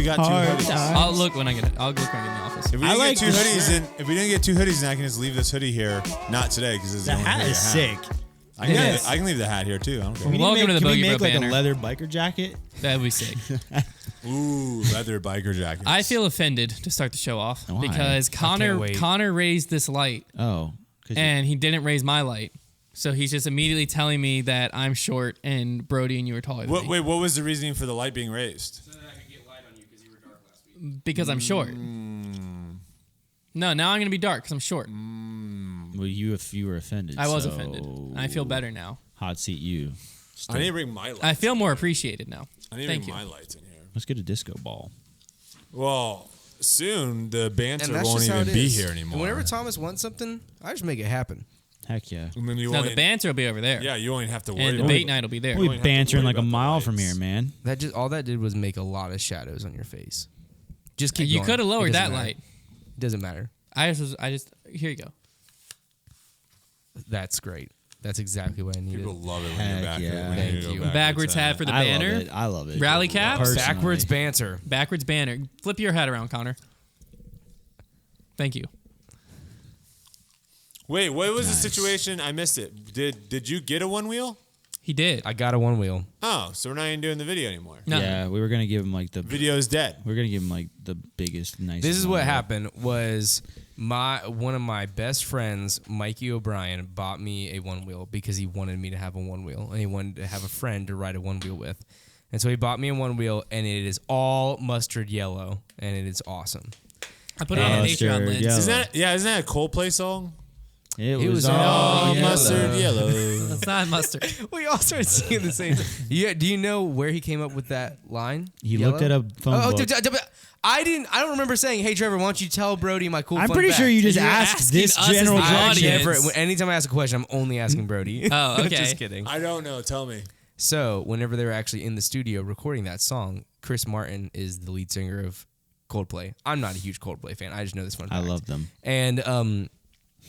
we got 2 hoodies. I'll look when I get in the office. If we didn't get 2 hoodies, then I can just leave this hoodie here. Not today because it's The hat is sick. I can leave the hat here too. I don't care. Welcome to the Bogey Bro like Banter. a leather biker jacket? That'd be sick. Ooh, leather biker jackets. I feel offended to start the show off Why? because Konner raised this light. Oh. And he didn't raise my light. So he's just immediately telling me that I'm short and Brodie and you were taller than me. Wait, what was the reasoning for the light being raised? So that I could get light on you because you were dark last week. Because I'm short. No, now I'm going to be dark because I'm short. Well, you were offended. I was offended. I feel better now. Hot seat you. I need to bring my lights. I feel more appreciated now. I need to bring my lights in here. Let's get a disco ball. Well, soon the Banter that's won't just how even it be is. here anymore. And whenever Thomas wants something, I just make it happen. Heck yeah. And then No, the Banter will be over there. Yeah, you only have to worry And the about bait night will be there. We'll be bantering like a mile from here, man. All that did was make a lot of shadows on your face. Just keep You going. could have lowered It that doesn't matter. light. It doesn't matter. I just here you go. That's great. That's exactly what I needed. People love it when Heck you're back. yeah. When Thank go you. Backwards hat for the banner. I love it. Rally cap. Personally. Backwards banter. Backwards banner. Flip your head around, Konner. Thank you. Wait, what was the situation? I missed it. Did you get a one wheel? He did. I got a one wheel. Oh, so we're not even doing the video anymore. No. Yeah, we were gonna give him like the Video's dead. We're gonna give him like the biggest, nicest. This is what one. happened was one of my best friends, Mikey O'Brien, bought me a one wheel because he wanted me to have a one wheel and he wanted to have a friend to ride a one wheel with. And so he bought me a one wheel and it is all mustard yellow and it is awesome. I put it on the Patreon list. yellow. Isn't that a Coldplay song? It was was all all yellow. Mustard yellow. It's not mustard. We all started singing the same thing. Yeah, do you know where he came up with that line? He Yellow? looked at a phone book. I don't remember saying, "Hey Trevor, why don't you tell Brodie my cool?" I'm fun pretty fact? sure you just You're asked asking this us as general the direction. audience. Anytime I ask a question, I'm only asking Brodie. Oh, okay. Just kidding. I don't know. Tell me. So whenever they were actually in the studio recording that song, Chris Martin is the lead singer of Coldplay. I'm not a huge Coldplay fan. I just know this fun fact. I love them. And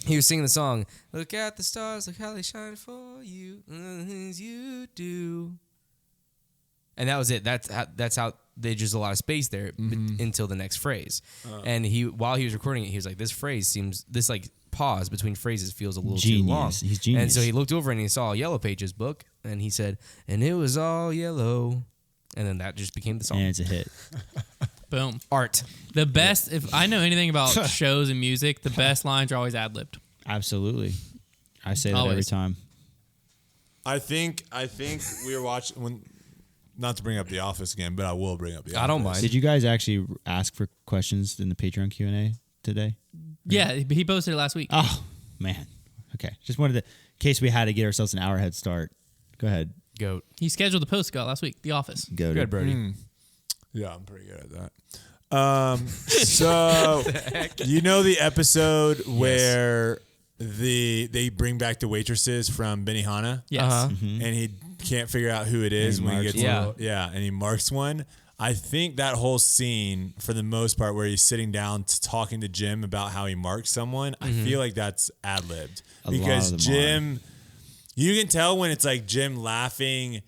he was singing the song, "Look at the stars, look how they shine for you, and the things you do." And that was it. That's how they just a lot of space there until the next phrase. And while he was recording it, he was like, this like pause between phrases feels a little too long. He's genius. And so he looked over and he saw Yellow Pages book and he said, "And it was all yellow." And then that just became the song. And it's a hit. Boom. Art. The best, if I know anything about shows and music, the best lines are always ad-libbed. Absolutely. I say that Always. every time. I think we were watching not to bring up The Office again, but I will bring up The Office. I don't mind. Did you guys actually ask for questions in the Patreon Q&A today? Yeah, he posted it last week. Oh, man. Okay. Just wanted to, in case we had to get ourselves an hour head start. Go ahead. Goat. He scheduled the post to go out last week. The Office. Go. Good, Brodie. Yeah, I'm pretty good at that. So you know the episode where they bring back the waitresses from Benihana? Yes. Uh-huh. And he can't figure out who it is And he when he marks gets and he marks one. I think that whole scene, for the most part, where he's sitting down talking to Jim about how he marks someone, I feel like that's ad-libbed. Because Jim, you can tell when it's like Jim laughing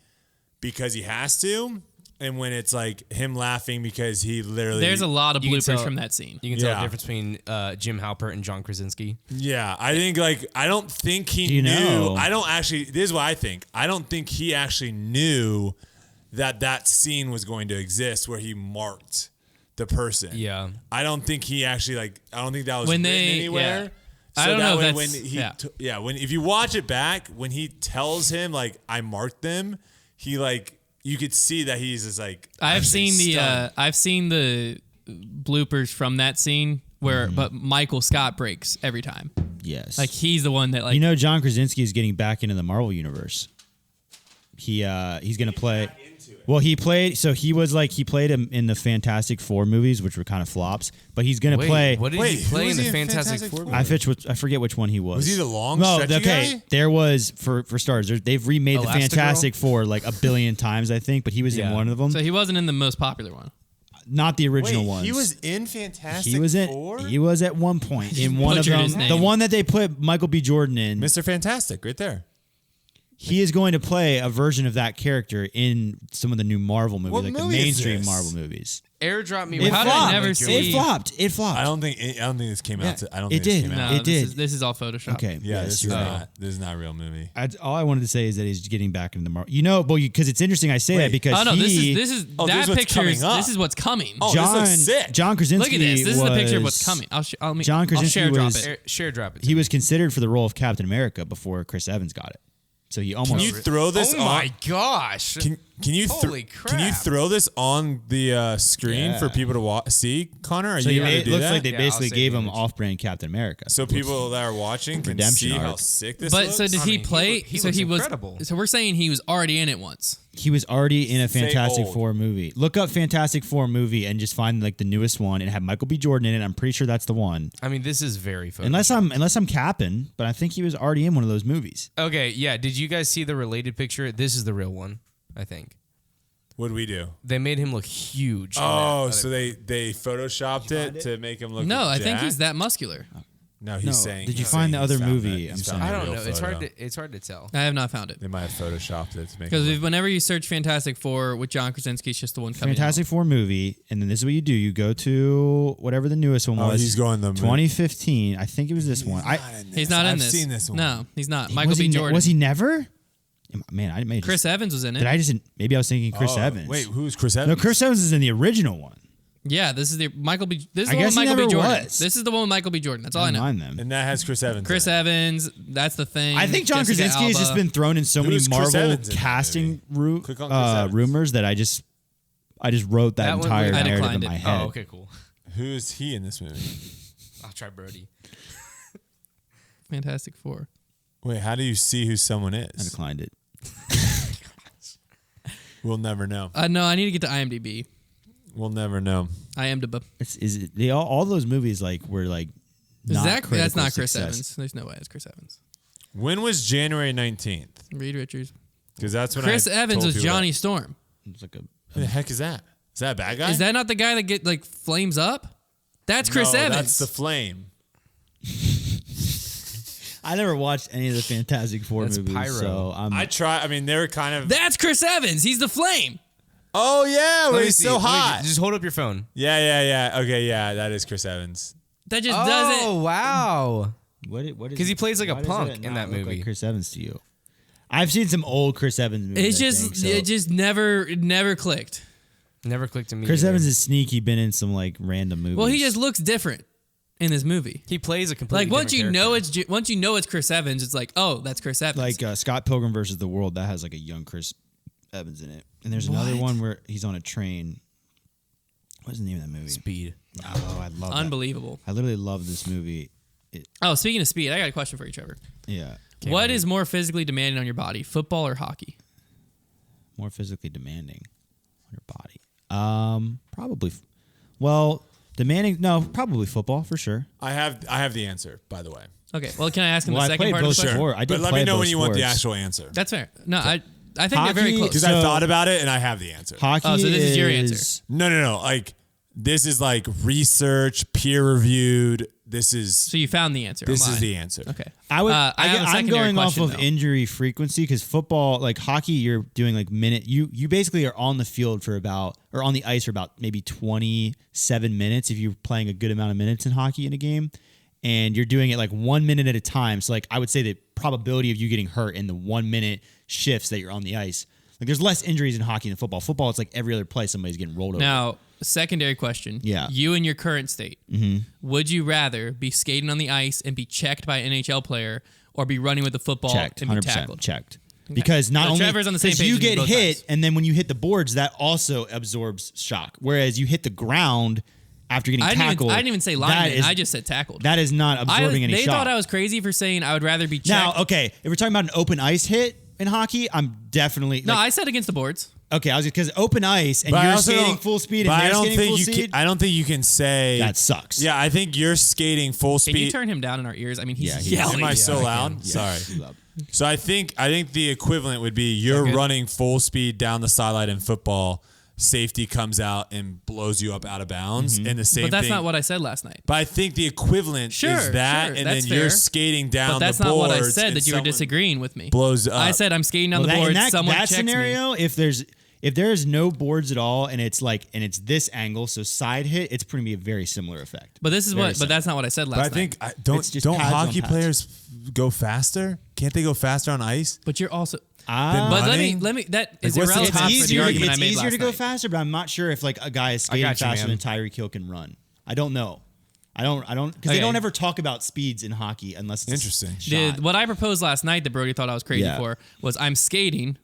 because he has to, and when it's like him laughing because he literally... There's a lot of You can bloopers tell- from that scene. You can tell the difference between Jim Halpert and John Krasinski. Yeah, I think I don't think he you knew. know? I don't actually. This is what I think. I don't think he actually knew that scene was going to exist where he marked the person. Yeah. I don't think he actually I don't think that was When written they- anywhere. yeah. So I don't that know way if when that's- he when if you watch it back, when he tells him like I marked them, he you could see that he's just like I've actually seen the bloopers from that scene where but Michael Scott breaks every time. Yes. Like he's the one that you know, John Krasinski is getting back into the Marvel universe. He's going to play. Well, he played him in the Fantastic Four movies, which were kind of flops. But he's going to play. What did he who play was in the he in Fantastic Fantastic Four? Four? I forget which one he was. Was he the long No, stretchy okay. guy? There was for starters. They've remade the Elastigirl? Fantastic Four like a billion times, I think. But he was in one of them. So he wasn't in the most popular one. Not the original Wait, ones. he was in Fantastic He was in. Four? He was at one point in one of butchered them. his name. The one that they put Michael B. Jordan in. Mr. Fantastic, right there. He is going to play a version of that character in some of the new Marvel movies, What like the movie is mainstream this? Marvel movies. Airdrop me. It How did I never see- It flopped. It flopped. I don't think this came out. I don't it think this did. came out. No, It did. This is all Photoshop. Okay. Yeah, yes, this is you're right. not. This is not a real movie. All I wanted to say is that he's getting back into the Marvel. You know, because it's interesting. I say that because Oh no, this is Oh, that this is what's picture. coming up. This is what's coming. Oh, John this looks sick. John Krasinski. Look at this. This is the picture of was- what's coming. I'll John Krasinski share drop was- it. Share drop it. He was considered for the role of Captain America before Chris Evans got it. So he almost. Can you throw this Oh on? my gosh. Can you Holy can you crap. throw this on the screen Yeah. for people to see? Konner, are So you he able to made, do looks that? like they Yeah, basically I'll save gave the him image. off-brand Captain America. So people that are watching can Redemption see how arc. sick this But looks. so did I he mean, play? he so looks he was. incredible. So we're saying he was already in it once. He was already in a Say Fantastic old. Four movie. Look up Fantastic Four movie and just find like the newest one and have Michael B. Jordan in it. I'm pretty sure that's the one. I mean, this is very fun. Unless I'm capping, but I think he was already in one of those movies. Okay, yeah. Did you guys see the related picture? This is the real one, I think. What do we do? They made him look huge. in that Oh, other- so they photoshopped it to make him look. No, I think he's jacked? that muscular. No, he's No, saying. did you he's find saying the he's other found movie? that- I'm he's sorry. found I a don't real know. It's hard photo. to tell. I have not found it They might have photoshopped it to make. because it look- whenever you search Fantastic Four with John Krasinski, it's just the one coming. Fantastic Four movie, and then this is what you do: you go to whatever the newest one Oh, was. he's going the movie. 2015. I think it was this one. He's not in I've this. seen this one. No, he's not. Michael was B. he Jordan. was he never? Man, I may Chris just, Evans was in it. Did I just? Maybe I was thinking Chris Oh, Evans. Wait, who's Chris Evans? No, Chris Evans is in the original one. Yeah, this is the Michael B. This is I the one guess with he Michael B. never Jordan. was. This is the one with Michael B. Jordan. That's all I Never know. mind them. And that has Chris Evans. Chris in it. Evans. That's the thing. I think John Jessica Krasinski has just Alba. been thrown in so many Who's Chris Marvel Evans in that casting Click on Chris Evans. rumors that I just wrote that That one entire would- I narrative in declined my it. head. Oh, okay, cool. Who is he in this movie? I'll try Brodie. Fantastic Four. Wait, how do you see who someone I is? declined it. We'll never know. No, I need to get to IMDb. We'll never know. IMDb. Is it they all those movies like were like Is not that? That's critical not Chris success. Evans. There's no way it's Chris Evans. When was January 19th? Reed Richards. Because that's when Chris I Evans told was people Johnny that. Storm. It's like a Who the heck is that? Is that a bad guy? Is that not the guy that get like flames up? That's Chris No, Evans. That's the flame. I never watched any of the Fantastic Four That's movies, Pyro. so I'm I mean, they were kind of. That's Chris Evans. He's the flame. Oh yeah, Let where me he's see. so Let me hot. Just hold up your phone. Yeah. Okay, yeah, that is Chris Evans. That just Oh, doesn't. what wow. is 'Cause he it- plays like a why does punk it in not that look movie. Like Chris Evans to you. I've seen some old Chris Evans movies. It just never clicked. Never clicked to me. Chris either. Evans is sneaky. Been in some like random movies. Well, he just looks different in this movie. He plays a completely Like once you different know character. once you know it's Chris Evans, it's like, oh, that's Chris Evans. like Scott Pilgrim versus the World. That has like a young Chris Evans in it. And there's another What? one where he's on a train. What's the name of that movie? Speed. Oh, I love that. unbelievable. I literally love this movie. Oh, speaking of speed, I got a question for you, Trevor. Yeah, What is more physically demanding on your body, football or hockey? more physically demanding on your body. Probably. Well, demanding. No, probably football for sure. I have the answer, by the way. Okay, well, can I ask him Well, the I second played part of both the question? sports. I did But let play me know both when you want the sports. actual answer. That's fair. No, I think they're very Hockey- close. Because So- I thought about it and I have the answer. Hockey. Oh, so this is your answer. No. Like this is like research, peer reviewed. This is So you found the answer. this Oh, is my. the answer. Okay. I would. I have a I'm secondary going off question, of though. injury frequency because football, like hockey, you're doing like minute. You basically are on the field for about or on the ice for about maybe 27 minutes if you're playing a good amount of minutes in hockey in a game, and you're doing it like 1 minute at a time. So like I would say the probability of you getting hurt in the 1 minute shifts that you're on the ice. Like there's less injuries in hockey than football. Football, it's like every other play somebody's getting rolled over. Now, secondary question. Yeah. You in your current state, would you rather be skating on the ice and be checked by an NHL player or be running with the football checked, and be 100% tackled? checked. Because not So only Trevor's on the same 'cause page you as me get both hit, times. and then when you hit the boards, that also absorbs shock. Whereas you hit the ground after getting tackled. I didn't even say that lineman. is- I just said tackled. that is not absorbing any they shock. thought I was crazy for saying I would rather be checked. Now, okay, if we're talking about an open ice hit in hockey, I'm definitely No, like, I said against the boards. okay. I was because open ice and But I you're also skating don't- full speed but and I they're don't skating think full you speed. can, I don't think you can say That sucks. Yeah, I think you're skating full Can you speed. turn him down in our ears? I mean, he's Yeah, he is. yelling. Am I so I loud? can. Sorry. Yeah. So I think the equivalent would be you're Okay. running full speed down the sideline in football. safety comes out and blows you up out of bounds, and the same But that's thing. not what I said last night. But I think the equivalent is that, and that's then you're fair. skating down But that's the not boards. what I said, and that you were someone disagreeing with me. blows up. I said I'm skating down the in boards. that Someone checks scenario, me. if there's no boards at all and it's this angle, so side hit, it's pretty be a very similar effect. But this is Very what. But similar. that's not what I said last But I night. think It's just don't pads on hockey pads. players go faster? Can't they go faster on ice? But you're also. Then But running? let me. That is what's the irrelevant top for the argument I made easier last to go night. faster, but I'm not sure if like a guy is skating got you, faster man. than Tyreek Hill can run. I don't know. I don't because they Okay. don't ever talk about speeds in hockey unless it's Interesting. Shot. What I proposed last night that Brodie thought I was crazy Yeah. for was I'm skating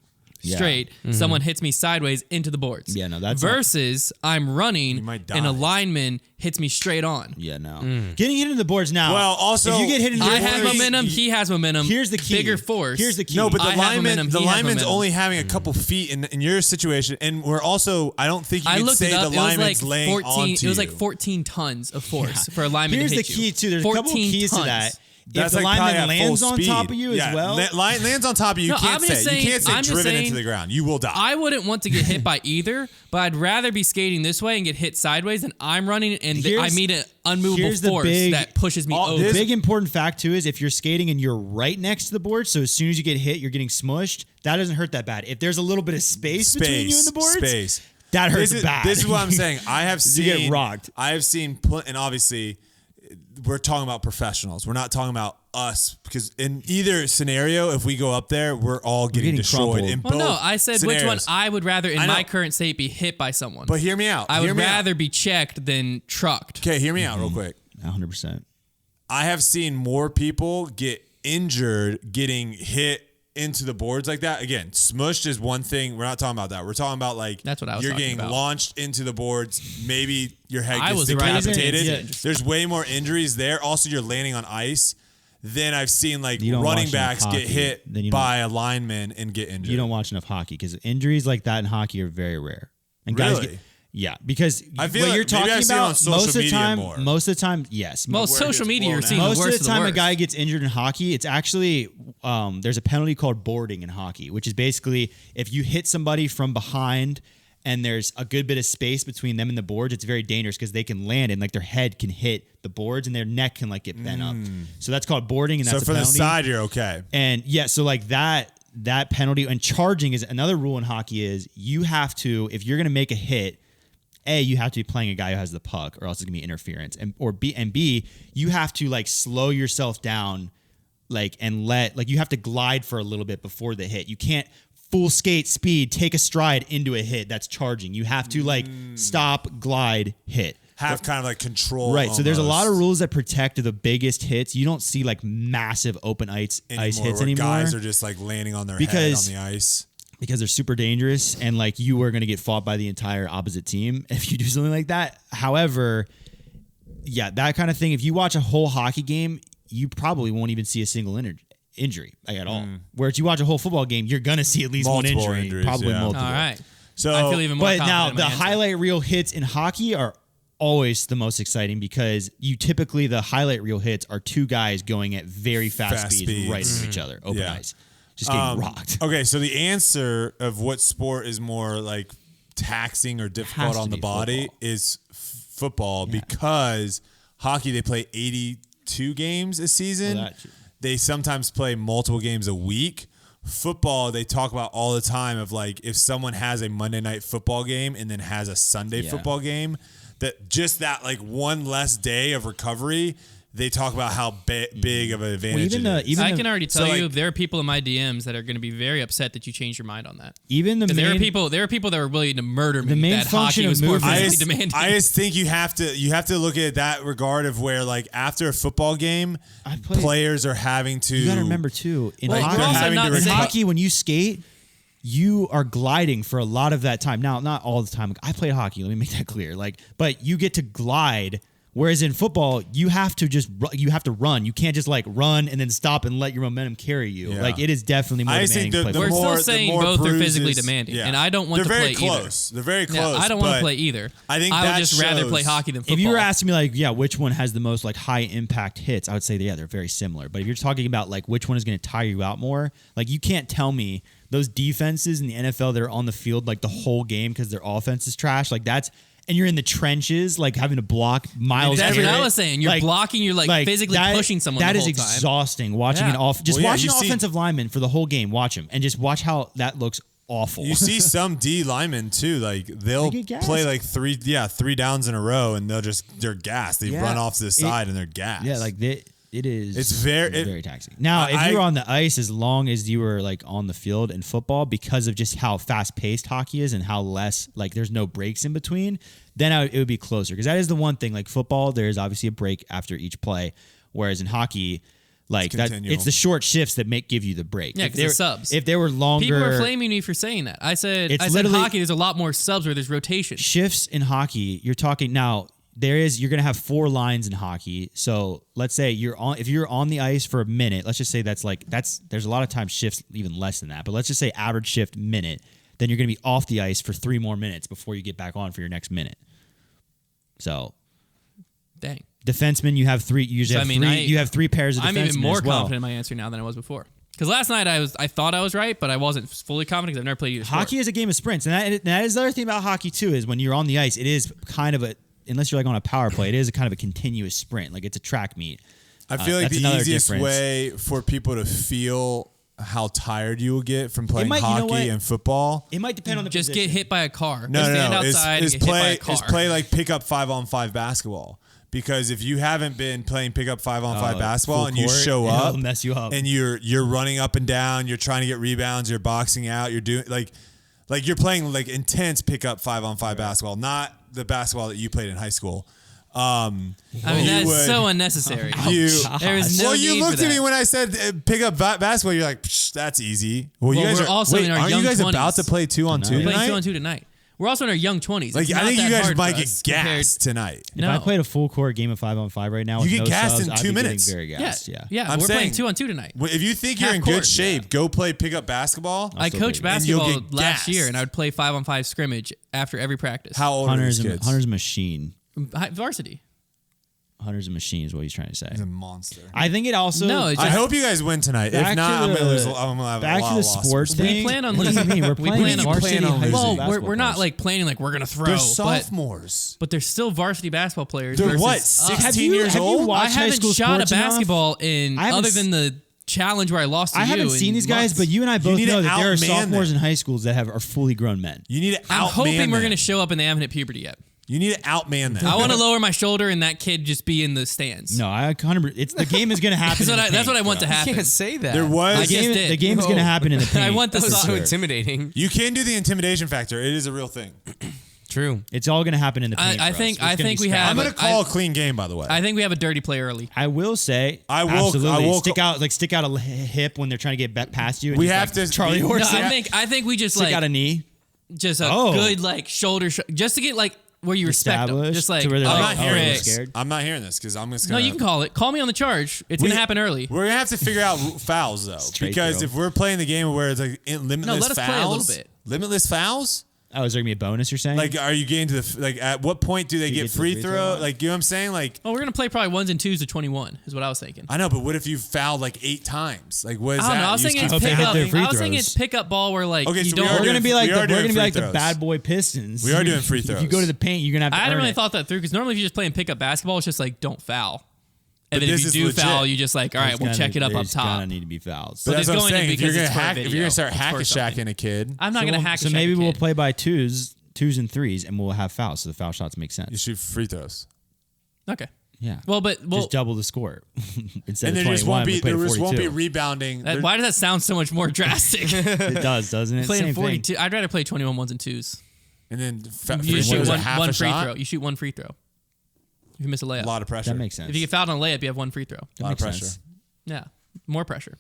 Yeah. straight. Someone hits me sideways into the boards. Yeah, no, that's versus I'm running might and a die. lineman hits me straight on. Yeah, no. Getting hit in the boards now. Well, also, if you get hit in the I boards, have momentum. He has momentum. Here's the key. Bigger force. Here's the key. No, but I have momentum, the he has lineman's momentum. only having a couple feet in your situation, and we're also. I don't think you I can looked say it up. the It was lineman's like laying 14. onto It was like you. 14 tons of force for a lineman Here's to the hit key you. too. There's a couple 14 keys tons. to that. That's if the like probably lineman at full lands on speed. top of you Yeah, as well, lands on top of you. You No, can't I'm just say. saying- You can't say I'm just driven into saying- the ground. You will die. I wouldn't want to get hit by either, but I'd rather be skating this way and get hit sideways than I'm running and I Here's- meet an unmovable here's the force big- that pushes me over. the big important fact too is if you're skating and you're right next to the board, so as soon as you get hit, you're getting smushed. That doesn't hurt that bad. If there's a little bit of space between you and the boards, that hurts bad. This is what I'm saying. I have seen. You get rocked. I have seen, and obviously, we're talking about professionals. We're not talking about us because in either scenario, if we go up there, we're all getting destroyed. crumpled. In Well, no, both I said which one scenarios. I would rather in I know. my current state be hit by someone. But hear me out. I Hear would me out. rather be checked than trucked. Okay, hear me out real quick. 100%. I have seen more people get injured getting hit into the boards like that. Again, smushed is one thing. We're not talking about that. We're talking about like That's what I was you're talking getting about. launched into the boards. Maybe your head I gets was right. decapitated. Yeah. There's way more injuries there. Also, you're landing on ice. Then I've seen like You don't running watch enough backs get hockey. hit Then you by a lineman and get injured. You don't watch enough hockey because injuries like that in hockey are very rare. And guys Really? get, yeah, because I feel what like you're maybe talking I've seen it on about social most of the media time, more. most of the time, yes. Well, where it social gets media, you're blown seeing out. the Most worst of the time, a worst. guy gets injured in hockey. It's actually there's a penalty called boarding in hockey, which is basically if you hit somebody from behind and there's a good bit of space between them and the boards, it's very dangerous because they can land and like their head can hit the boards and their neck can like get bent up. So that's called boarding, and So that's for a the penalty. side, you're okay. And yeah, so like that penalty and charging is another rule in hockey is you have to, if you're gonna make a hit, A, you have to be playing a guy who has the puck, or else it's gonna be interference. And B, you have to like slow yourself down, like and you have to glide for a little bit before the hit. You can't full skate speed, take a stride into a hit. That's charging. You have to like stop, glide, hit. Have kind of like control. Right. So there's a lot of almost rules that protect the biggest hits. You don't see like massive open ice hits where anymore. Guys are just like landing on their Because- head on the ice. because they're super dangerous and like you are going to get fought by the entire opposite team if you do something like that. However, yeah, that kind of thing. If you watch a whole hockey game, you probably won't even see a single injury like at all. Whereas you watch a whole football game, you're going to see at least Multiple one injury, injuries, probably yeah. multiple. All right. So I feel even more But confident now in the my answer. highlight reel hits in hockey are always the most exciting because you typically the highlight reel hits are two guys going at very fast speeds right into each other, open Yeah. ice, just getting rocked. Okay, so the answer of what sport is more like taxing or difficult to on the be body football. is football because hockey they play 82 games a season. Well, that too. They sometimes play multiple games a week. Football, they talk about all the time of like if someone has a Monday night football game and then has a Sunday Yeah. football game, that just that like one less day of recovery, they talk about how big of an advantage even it is. I can already tell So, you like- there are people in my DMs that are going to be very upset that you changed your mind on that. Even the Because main, there are people that were willing to murder me. The main that function hockey of was more movement- physically demanding. I just think you have to look at that regard of where like after a football game, I played- players are having to. you got to remember too in Well, hockey, we're also having not to in saying- hockey when you skate, you are gliding for a lot of that time. Now, not all the time. I played hockey. Let me make that clear. But you get to glide. Whereas in football, you have to run. You can't just like run and then stop and let your momentum carry you. Yeah. Like it is definitely more I just demanding think to play the We're football. more, still saying the more both are physically bruises- demanding, yeah. and I don't want They're to very play either. close. They're very Yeah, close. I don't want but to play either. I think I would that just rather play shows- hockey than football. If you were asking me like, yeah, which one has the most like high impact hits, I would say they're very similar. But if you're talking about like which one is going to tire you out more, like you can't tell me those defenses in the NFL that are on the field like the whole game because their offense is trash. Like that's. And you're in the trenches, like having to block miles. That's what everywhere. I was saying. You're blocking. You're like physically pushing someone. That the is whole exhausting. Watching Yeah. an watch an see- offensive lineman for the whole game. Watch him and just watch how that looks awful. You see some D linemen too, like they'll They get gassed. play like three downs in a row, and they're gassed. They run off to the side and they're gassed. Yeah, like it is. It's very taxing. Now, if you're on the ice, as long as you were like on the field in football, because of just how fast paced hockey is and how less like there's no breaks in between, then it would be closer. Because that is the one thing. Like football, there is obviously a break after each play, whereas in hockey, like it's the short shifts that give you the break. Yeah, because the subs. If they were longer, People are flaming me for saying that. I said hockey. There's a lot more subs where there's rotation. Shifts in hockey. You're talking now. You're going to have 4 lines in hockey. So let's say if you're on the ice for a minute, let's just say there's a lot of times shifts even less than that, but let's just say average shift minute, then you're going to be off the ice for 3 more minutes before you get back on for your next minute. So Dang. Defensemen, you have 3, you have 3 pairs of defensemen. I'm even more as well. confident in my answer now than I was before. Because last night I thought I was right, but I wasn't fully confident because I've never played either sport. Hockey is a game of sprints, and that is the other thing about hockey too, is when you're on the ice, it is kind of unless you're like on a power play, it is a kind of a continuous sprint. Like it's a track meet. I feel like the easiest way for people to feel how tired you will get from playing hockey and football. It might depend on the position. Get hit by a car. No. Outside and get hit by a car. Is play like pickup 5-on-5 basketball. Because if you haven't been playing pickup 5-on-5 basketball and you show up, it'll mess you up. And you're running up and down, you're trying to get rebounds, you're boxing out, you're doing like you're playing like intense pickup 5-on-5 basketball, not the basketball that you played in high school. I mean, that's so unnecessary. There is no you need looked for at that. me when I said pick up basketball. You're like, that's easy. Well, you Well, guys we're also in our aren't young you guys 20s. about to play 2-on-2 We're tonight? playing 2-on-2 tonight. We're also in our young 20s. Like It's I not think that you guys hard might for get us gassed tonight. If I played a full court game of 5-on-5 right now, You with get no gassed subs, in I'd 2 be getting minutes. very gassed. Yeah. I'm We're saying- playing 2-on-2 tonight. If you think you're Half in court. good shape, go play pickup basketball. I coached And you'll basketball get last year, gassed. and I would play 5-on-5 scrimmage after every practice. How old are these kids? Hunter's a machine. Varsity. Hunter's a machine is what he's trying to say. He's a monster. I think it also. No, it's I just- hope you guys win tonight. Back If not, to I'm the- gonna lose. I'm gonna have back a lot to the of losses. sports We thing. plan on What do you losing. mean? We're We playing plan on varsity playing on high school losing. Well, basketball we're not players. like planning like we're gonna throw. They're but, sophomores. but they're still varsity basketball players. They're versus what? us. 16 years have you old. watched I high haven't school shot a sports enough? basketball in I haven't other s- than the challenge where I lost to I you. haven't seen in these guys, months. but you and I both need to know that there are outman sophomores them. in high schools that are fully grown men. You need to I'm outman hoping we're them. gonna show up and they haven't hit puberty yet. You need to outman them. I want to lower my shoulder and that kid just be in the stands. No, it's the game is going to happen. That's what I want to You happen. can't say that. There was. I just did. The game's going to happen in the paint. I want the That was so- so intimidating. You can do the intimidation factor. It is a real thing. True. It's all going to happen in the paint. I for think- us. It's I gonna think be we scrappy. have I'm gonna call a clean game. By the way, I think we have a dirty play early. I will say, I will- absolutely I will stick out a hip when they're trying to get past you. And We just, have like, to- Charlie No, horse. No, it. I think we just Stick like out a knee. just a Oh. good like shoulder just to get like where you respect them. Established Just like to where they're oh, I'm like, not hearing frick. this. scared. I'm not hearing this because I'm just No, gonna. you can call it. Call me on the charge. It's gonna happen early. We're gonna have to figure out fouls though, Straight because throw. if we're playing the game where it's like limitless let us fouls, play a little bit. limitless fouls. Oh, is there going to be a bonus, you're saying? Like, are you getting to the at what point do they you get get to the free free throw throw? line? Like, you know what I'm saying? Like, Oh, we're gonna play probably 1s and 2s to 21. Is what I was thinking. I know, but what if you fouled like 8 times? Like, what is I don't that? know. I was You just thinking it's keep hope they hit pickup. their free I was thinking throws. it's pickup ball where like Okay, you so we don't. are we're doing- going to be like we are doing free the throws. bad boy Pistons. We are doing free If you throws. go to the paint, you're going to have to I hadn't earn really it. thought that through because normally if you're just playing pickup basketball, it's just like don't foul. And But then if this you is do legit. foul, you just like all right, we'll check it up There's top. gonna need to be fouls. But But that's it's what I'm going in saying. If you're because gonna it's for a hack, if video. you're gonna start It's for hack a something. shacking a kid, I'm not gonna hack. So maybe we'll play by twos and threes, and we'll have fouls, so the foul shots make you sense. shoot free throws, Okay. Yeah. Well, just double the score instead and of there just 21. won't be we played there just won't be 42. rebounding. Why does that sound so much more drastic? It does, doesn't it? Playing Same thing. 42. I'd rather play 21 1s and 2s. And then You free shoot throws are one, half one a free shot. throw. You shoot one free throw. If you miss a layup. A lot of pressure. That makes sense. If you get fouled on a layup, you have one free throw. That lot of makes pressure. sense. Yeah. More pressure.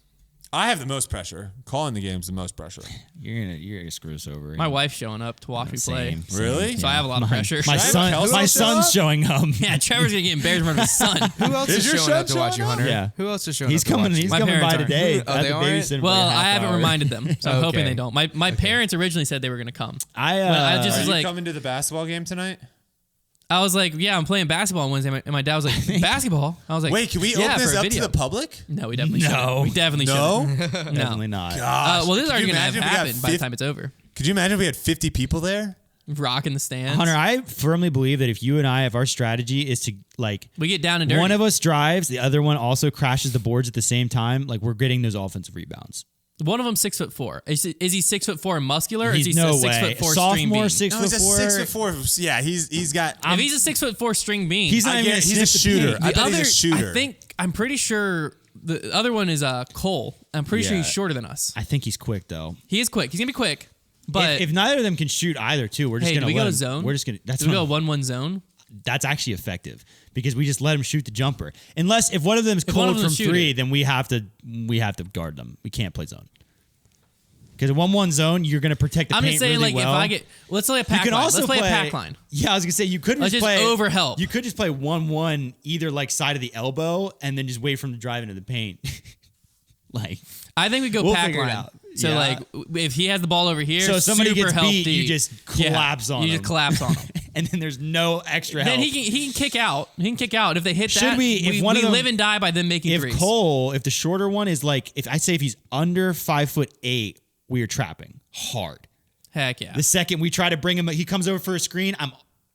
I have the most pressure. Calling the game's the most pressure. You're gonna screw us over. My wife's showing up to watch me play. Same, Really? So I have a lot of pressure. My Should I have Kelsey son's show showing up. Yeah, Trevor's gonna get embarrassed in front of his son. Who else Is is your showing son up to watch you, showing up? Hunter? Yeah. Who else is showing He's up to coming. watch you? He's My coming parents by aren't. today. Oh, I have they to aren't? babysit him for Well, a half I haven't hour. reminded them, so I'm Okay. hoping they don't. My parents originally said they were gonna come. I I just Are was you like, coming to the basketball game tonight? I was like, yeah, I'm playing basketball on Wednesday. And my dad was like, basketball? I was like, wait, can we open this up to the public? No, we definitely shouldn't. We definitely shouldn't. No. Definitely not. Gosh, well, this is already going to have imagine if we got happened by the time it's over. Could you imagine if we had 50 people there? Rocking the stands. Hunter, I firmly believe that if our strategy is to like, we get down and dirty. one of us drives, the other one also crashes the boards at the same time, like we're getting those offensive rebounds. One of them 6'4". Is he 6'4" and muscular? Or is he no a 6'4" way. string Sophomore bean? 6'4". No, he's a 6'4". Yeah, he's got. If he's a 6'4" string bean, He's not even he's a shooter. I bet he's a shooter. I'm pretty sure the other one is Cole. I'm pretty sure he's shorter than us. I think he's quick though. He is quick. He's gonna be quick. But if neither of them can shoot either, too, we're just gonna do we let go him, zone? We're just gonna. That's do we go 1-1 zone? That's actually effective because we just let him shoot the jumper. Unless if one of them is cold from three, then we have to guard them. We can't play zone. Because a 1-1 zone, you're going to protect the paint really well. I'm just saying, like, if I get... Let's play a pack line. Let's play a pack line. Yeah, I was going to say, you could just play... Let's just overhelp. You could just play 1-1 either, like, side of the elbow and then just wait for him to drive into the paint. Like... I think we go we'll pack line. So, like, if he has the ball over here, so if somebody gets beat, deep. you just collapse on him. You just collapse on him. And then there's no extra help. Then he can kick out. He can kick out. If they hit Should that, we live and die by them making if threes. If the shorter one is like... If he's under 5'8", we are trapping hard. Heck yeah. The second we try to bring him, he comes over for a screen.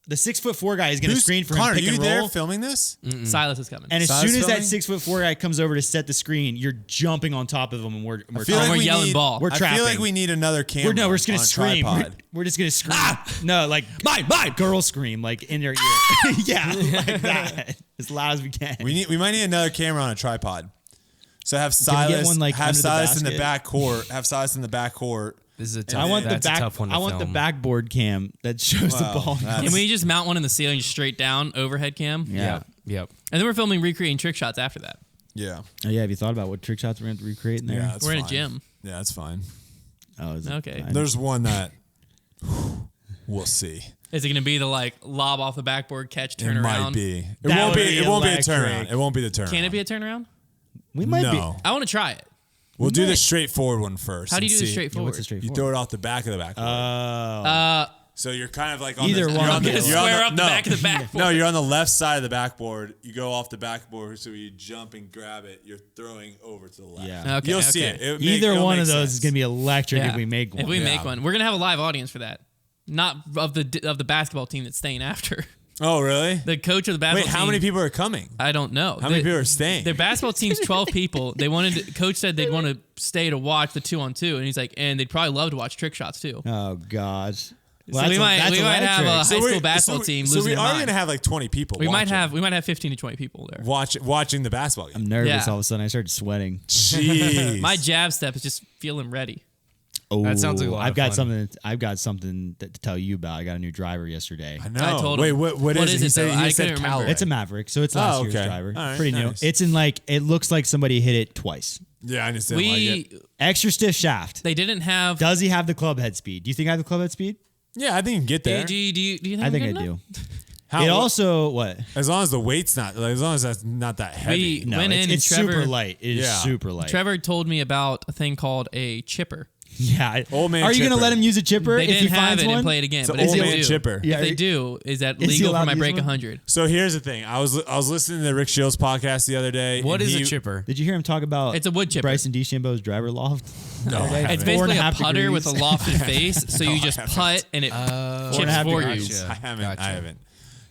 The 6'4" guy is going to screen for him. Konner, pick and roll. are you there filming this? Mm-mm. Silas is coming. And as soon as that 6'4" guy comes over to set the screen, you're jumping on top of him, and we're yelling ball. We're trapping. I feel like we need another camera. We're just going to scream. We're just going to scream. No, like mine, girl scream, like in their ear. Yeah, like that, as loud as we can. We might need another camera on a tripod. So have Silas, in the backcourt. Have Silas in the backcourt. This is a tough, I want that's a tough one to the film. backboard cam that shows the ball. Can we just mount one in the ceiling straight down, overhead cam? Yeah. Yep. And then we're filming recreating trick shots after that. Yeah. Oh yeah. Have you thought about what trick shots we're going to recreate in there? Yeah, we're in a gym. Yeah, that's fine. Oh, is it okay. fine? There's one that we'll see. Is it going to be the like lob off the backboard, catch, turn around? It might be. It won't be a turnaround. It won't be the turnaround. Can it be a turnaround? We might be. I want to try it. We'll do the straightforward one first. How do you do the straightforward? What's the straightforward? You throw it off the back of the backboard. So you're kind of like on either one. I'm going to square up the back of the backboard. No, you're on the left side of the backboard. You go off the backboard, so you jump and grab it. You're throwing over to the left. Yeah. Okay, You'll see it. Either one of those is going to be electric if we make one. If we make one. We're going to have a live audience for that. Not of the basketball team that's staying after. Oh, really? The coach of the basketball team. Wait, how many people are coming? I don't know. How many people are staying? Their basketball team's 12 people. Coach said they'd want to stay to watch the 2-on-2, and he's like, and they'd probably love to watch trick shots too. Oh gosh. Well, so we might have a high school basketball team. So we are going to have like 20 people. We might have 15 to 20 people there watching the basketball game. I'm nervous. All of a sudden, I started sweating. Jeez. My jab step is just feeling ready. Oh, that sounds like a lot I've of got fun. I've got something to tell you about. I got a new driver yesterday. I know. I told Wait, him. what is it? I couldn't remember. It's a Maverick, so it's last year's driver. Right, pretty nice. new. It's in it looks like somebody hit it twice. Yeah, I understand. Extra stiff shaft. They didn't have. Does he have the club head speed? Do you think I have the club head speed? Yeah, I think you can get there. Do you think I think I do. Also what? As long as the weight's not, as long as that's not that heavy. We went in. It's Trevor, super light. It is super light. Trevor told me about a thing called a chipper. Yeah. Old man Are you chipper. going to let him use a chipper They if he didn't have finds it one? and play it again. It's But an if old they man do, chipper. if they do, is that Is he legal allowed for my to use break one? 100? So here's the thing. I was listening to the Rick Shields podcast the other day. What and is a chipper? Did you hear him talk about It's a wood chipper. Bryson DeChambeau's driver loft? No, I haven't. It's basically a 4.5 putter with a degrees. lofted face, so you just putt and it chips 4.5 for degrees. you. I haven't. Gotcha. I haven't.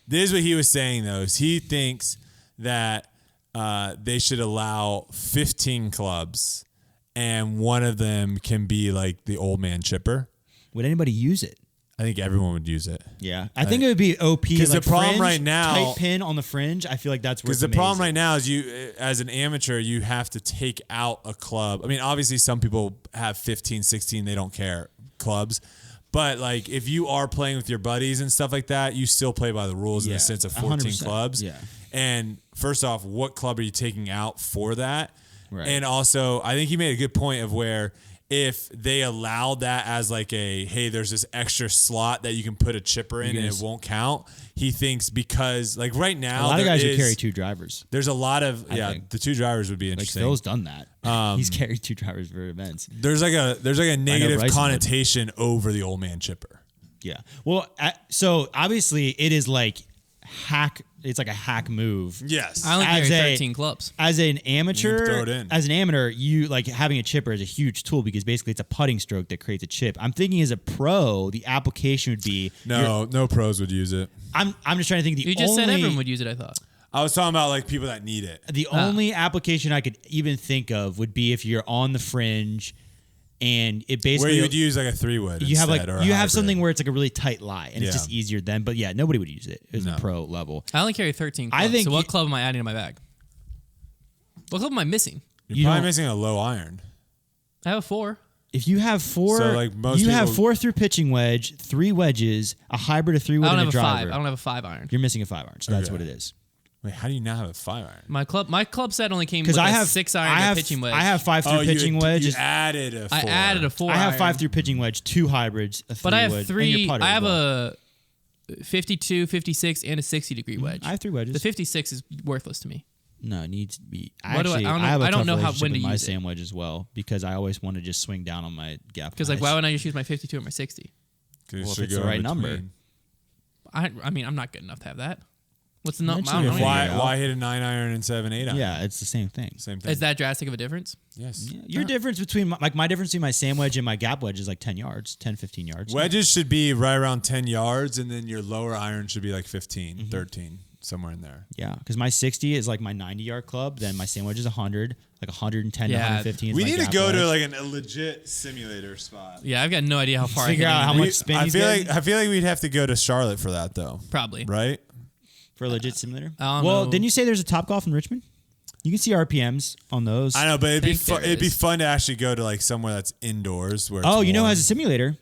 This is what he was saying though. Is he thinks that they should allow 15 clubs, and one of them can be like the old man chipper. Would anybody use it? I think everyone would use it. Yeah. I think it would be OP. Because like the problem fringe, right now- tight pin on the fringe, I feel like that's where Because the problem right now is you, as an amateur, you have to take out a club. I mean, obviously some people have 15, 16, they don't care clubs. But like if you are playing with your buddies and stuff like that, you still play by the rules in the sense of 14 100%. clubs. Yeah. And first off, what club are you taking out for that? Right. And also, I think he made a good point of where if they allowed that as like a, hey, there's this extra slot that you can put a chipper in and it won't count. He thinks because like right now, a lot of guys would carry two drivers. There's a lot of, think. the two drivers would be Like interesting. Phil's done that. He's carried two drivers for events. There's like a negative Bryson connotation over the old man chipper. Yeah. Well, so obviously it is like hack. It's like a hack move. Yes. I only As carry a- 13 clubs. As an You throw amateur, it in. you like having a chipper is a huge tool because basically it's a putting stroke that creates a chip. I'm thinking as a pro, the application would be No pros would use it. I'm just trying to think. You just said everyone would use it, I thought. I was talking about like people that need it. The only application I could even think of would be if you're on the fringe, and it basically Where you would use like a 3-wood. you have like instead, or a you have hybrid. something where it's like a really tight lie, and it's Yeah. just easier then. But yeah, nobody would use it as No. a pro level. I only carry 13 I clubs. think so what you- club am I adding to my bag? What club am I missing? You're you probably don't- missing a low iron. I have a 4. If you have four, So, like, most you have people- 4 through pitching wedge, 3 wedges, a hybrid, a 3-wood, I don't and have a a 5. driver. I don't have a 5 iron. You're missing a 5 iron, so that's Okay. what it is. Wait, how do you not have a 5 iron? My club set only came Because with I a have 6 iron I and have, a pitching wedge. I have 5 through pitching wedge. You added a 4. I added a 4 I have iron. 5 through pitching wedge, 2 hybrids, a 3-wood, But I have and your 3. putter I as have well. a 52, 56, and a 60-degree wedge. I have 3 wedges. The 56 is worthless to me. No, it needs to be. What do I- Actually, I don't know- have a I don't tough know how- relationship when to with my use it. sand wedge as well because I always want to just swing down on my gap. Because like, why wouldn't I just use my 52 or my 60? Well, if it's the right number. I mean, I'm not good enough to have that. What's the number? Eventually I don't you'll know. figure it out. Why hit a 9 iron and 7 8 iron? Yeah, it's the same thing. Same thing. Is that drastic of a difference? Yes. Your difference between my difference between my sand wedge and my gap wedge is like 10 yards, 10, 15 yards. Wedges should be right around 10 yards, and then your lower iron should be like 15, Mm-hmm. 13, somewhere in there. Yeah, because my 60 is like my 90-yard club. Then my sand wedge is 100, like 110 to Yeah. 115. Is We my need to gap go wedge. to like a legit simulator spot. Yeah, I've got no idea how far Figure I out can how hit much it. spin I he's feel getting. like we'd have to go to Charlotte for that though, Probably. right? For a legit simulator. I don't Well, know. didn't you say there's a Top Golf in Richmond? You can see RPMs on those. I know, but think there it'd be is. fun to actually go to like somewhere that's indoors. Where Oh, it's you know, warm. has a simulator.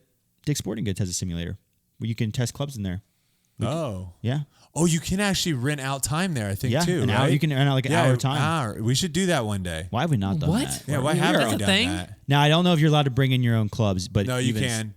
Dick's Sporting Goods has a simulator where you can test clubs in there. Oh, Yeah, you can actually rent out time there. I think yeah. too. An right? hour. You can rent out like an hour time. Hour. We should do that one day. Why have we not done What? that? Yeah, why That's haven't we a done thing? that? Now I don't know if you're allowed to bring in your own clubs, but No, you even- can.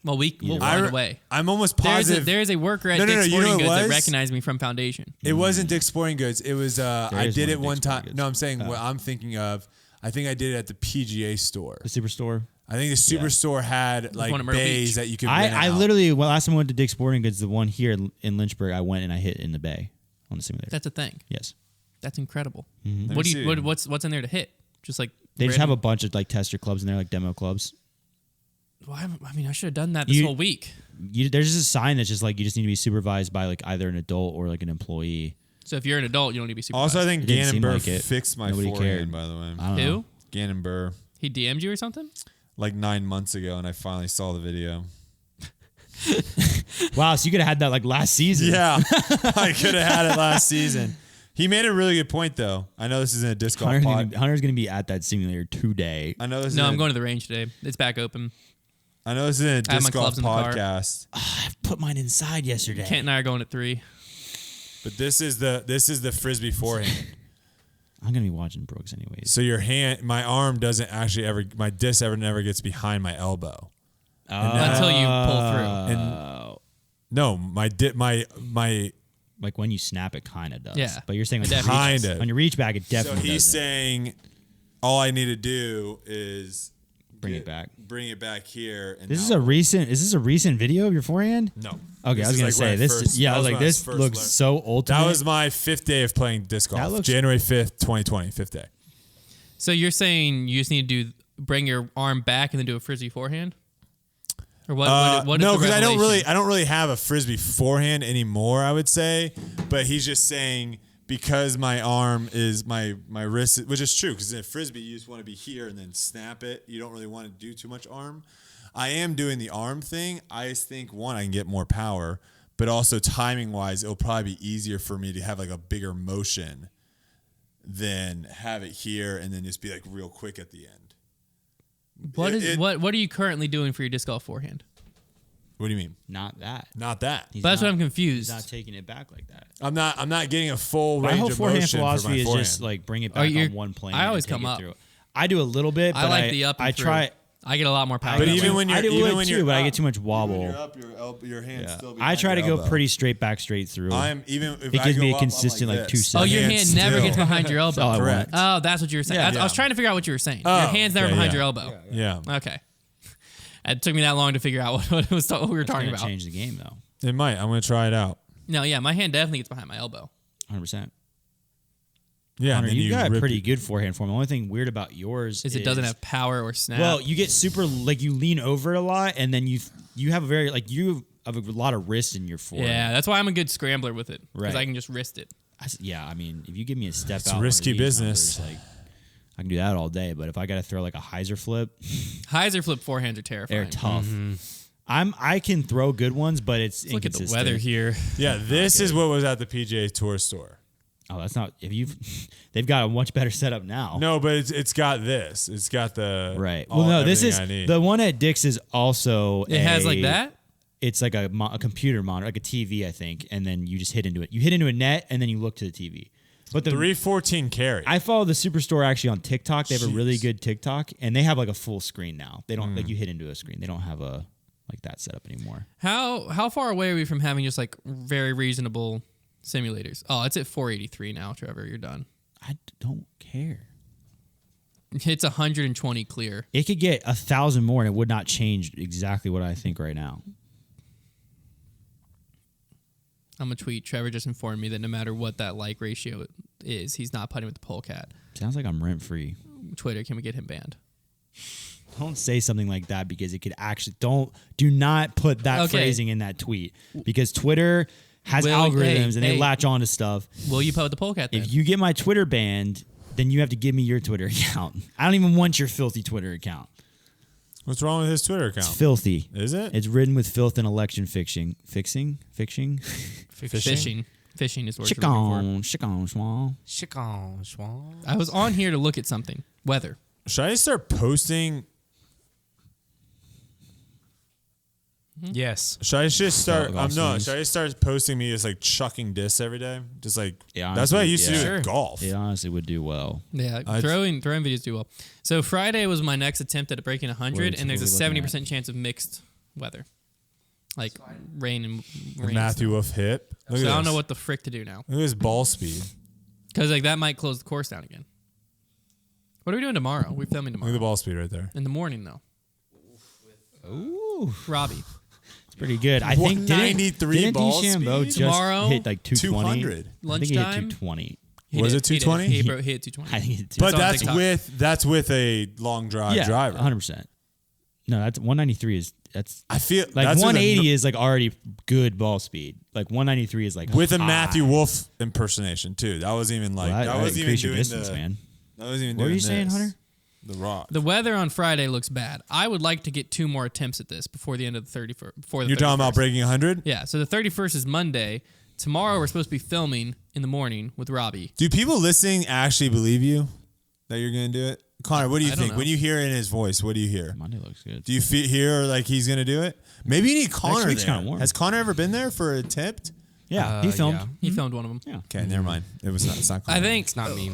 Well, we'll find a way. I'm almost There positive. is a worker at No, Dick's you know Sporting what it Goods that was? recognized me from Foundation. It wasn't Dick's Sporting Goods. It was. I is did one it at one Dick's time. Sporting Goods. No, I'm saying what I'm thinking of. I think I did it at the PGA store. The Superstore. I think the Superstore had like one at Myrtle bays Beach. that you could. Rent I out. literally, well, last time I went to Dick's Sporting Goods, the one here in Lynchburg, I went and I hit in the bay on the simulator. That's a thing. Yes. That's incredible. Let What me do you? see. What's in there to hit? Just like They just have a random- bunch of like tester clubs in there, like demo clubs. Well, I mean, I should have done that this whole week. There's just a sign that's just like you just need to be supervised by like either an adult or like an employee. So if you're an adult, you don't need to be supervised. Also, I think It didn't Gannon seem Burr like it. fixed my Nobody forehand. cared. By the way, I don't know. Who? Gannon Burr, He DM'd you or something? like 9 months ago, and I finally saw the video. Wow, so you could have had that like last season. Yeah, I could have had it last season. He made a really good point, though. I know this isn't a disc golf pod. Hunter's gonna be at that simulator today. I know this. No, isn't I'm a- going to the range today. It's back open. I know this isn't a I have my disc golf clubs in the car. podcast, I put mine inside yesterday. Kent and I are going at 3. but this is the frisbee forehand. I'm gonna be watching Brooks anyways. So my arm doesn't actually ever, my disc never gets behind my elbow. Until you pull through. And no, my like when you snap, it kind of does. Yeah. But you're saying like It Kinda. on your reach back, it so definitely he's doesn't. saying all I need to do is Bring it back. Bring it back here. And Is this now- a recent video of your forehand? No. Okay, This I was is gonna like say when I this. first- Yeah, I that was when like I this first looks learned. so ultimate. That was my 5th day of playing disc golf. looks- January 5th, 2020, 5th day. So you're saying you just need to bring your arm back and then do a frisbee forehand? Or what is no, the because I revelation? don't really have a frisbee forehand anymore, I would say. But he's just saying because my arm is my wrist, which is true, because in a frisbee you just want to be here and then snap it. You don't really want to do too much arm. I am doing the arm thing. I just think one, I can get more power, but also timing wise, it'll probably be easier for me to have like a bigger motion than have it here and then just be like real quick at the end. What are you currently doing for your disc golf forehand? What do you mean? not that. Not that. He's But that's not- what I'm He's confused. not taking it back like that. I'm not getting a full My range whole of forehand motion for my philosophy is just forehand. like bring it Oh, back you're- on one plane. I always and take come it up. through. I do a little bit, but I like the up and I through. try. I get a lot more power. But that even way. when I you're do even it when too, you're but I up, get too much even wobble. when you're up, your hands Yeah. still. I try to behind go your elbow. pretty straight back, straight through. I'm even. If It I gives go me a up, I'm consistent, like, this. 2 seconds. Oh, your My hand never still- gets behind your elbow. all I Correct. want. Oh, that's what you were saying. Yeah. I was trying to figure out what you were saying. Oh, Your hand's never okay, behind yeah. your elbow. Yeah, Okay. It took me that long to figure out what we were It's talking gonna about. change the game though. it might. I'm gonna try it out. No, yeah, my hand definitely gets behind my elbow. 100%. Yeah, Hunter, and then you've got a rip pretty it. good forehand form. The only thing weird about yours Is it doesn't have power or snap. Well, you get super like you lean over a lot, and then you have a very like you have a lot of wrist in your forehand. yeah, that's why I'm a good scrambler with it because Right. I can just wrist it. Yeah, I mean, if you give me a step It's out, one of risky these business. numbers, like I can do that all day. But if I got to throw like a hyzer flip, Hyzer flip forehands are terrifying. they're tough. I can throw good ones, but it's Look at the inconsistent. weather here. Yeah, this is what was at the PGA Tour store. Oh, that's not if you've. They've got a much better setup now. No, but it's got this. It's got the Right. all- Well, no, this everything is I need. the one at Dick's is also. It has like that. It's like a computer monitor, like a TV, I think, and then you just hit into it. You hit into a net, and then you look to the TV. But the 314 carry. I follow the Superstore actually on TikTok. They have a really Jeez. good TikTok, and they have like a full screen now. They don't like you hit into a screen. They don't have a like that setup anymore. How far away are we from having just like very reasonable simulators? Oh, it's at 483 now, Trevor. You're done. I don't care. It's 120 clear. It could get 1,000 more, and it would not change exactly what I think right now. I'm gonna tweet. Trevor just informed me that no matter what that like ratio is, he's not putting with the polecat. Sounds like I'm rent free. Twitter, can we get him banned? Don't say something like that because it could actually do not put that Okay. phrasing in that tweet because Twitter has Well, algorithms and they hey. latch on to stuff. Will you put with the polecat then? If you get my Twitter banned, then you have to give me your Twitter account. I don't even want your filthy Twitter account. What's wrong with his Twitter It's account? filthy. Is it? It's ridden with filth and election fixing. Fishing Fishing is what you're looking Chicken, small. Chicken, schwan. for. I was on here to look at something. Weather. Should I start posting? Yes. Should I just start? Golf No. swings. Should I start posting me just like chucking discs every day? Just like Yeah, that's what I honestly, used to do yeah. with golf. It honestly would do well. Yeah, I'd- throwing videos do well. So Friday was my next attempt at breaking 100, What and there's a are we looking 70% chance of mixed weather, like rain and rain. Matthew Wolf hip. Look So at I don't this. know what the frick to do now, Look at his ball speed. because like that might close the course down again. What are we doing tomorrow? We're filming Look at tomorrow the ball speed right there. in the morning though. Ooh, Robbie, it's pretty good. I think 193 didn't ball DeChambeau speed? just Tomorrow, hit like 220? 200. I think he lunchtime. hit 220. Was it 220? He hit 220. I think he hit But on that's TikTok. with a long drive yeah, driver. 100%. No, that's 193 is that's I feel like that's 180 is like already good ball speed. Like 193 is like with a high. Matthew Wolf impersonation too. That wasn't even like Well, that wasn't even increase your doing distance, the man. That wasn't even What were doing you saying, this. Hunter? The Rock. The weather on Friday looks bad. I would like to get 2 more attempts at this before the end of the 31st. Before the You're talking 31st. about breaking 100? Yeah, so the 31st is Monday. Tomorrow we're supposed to be filming in the morning with Robbie. Do people listening actually believe you that you're going to do it? Connor, what do you I don't think? know. When you hear it in his voice, what do you hear? Monday looks good. Do you hear like he's going to do it? Maybe you need Connor week's there. kinda warm. Has Connor ever been there for a tip? Yeah, he filmed. yeah. He filmed one of them. Yeah. Okay, never mind. It's not Connor. I think It's not me.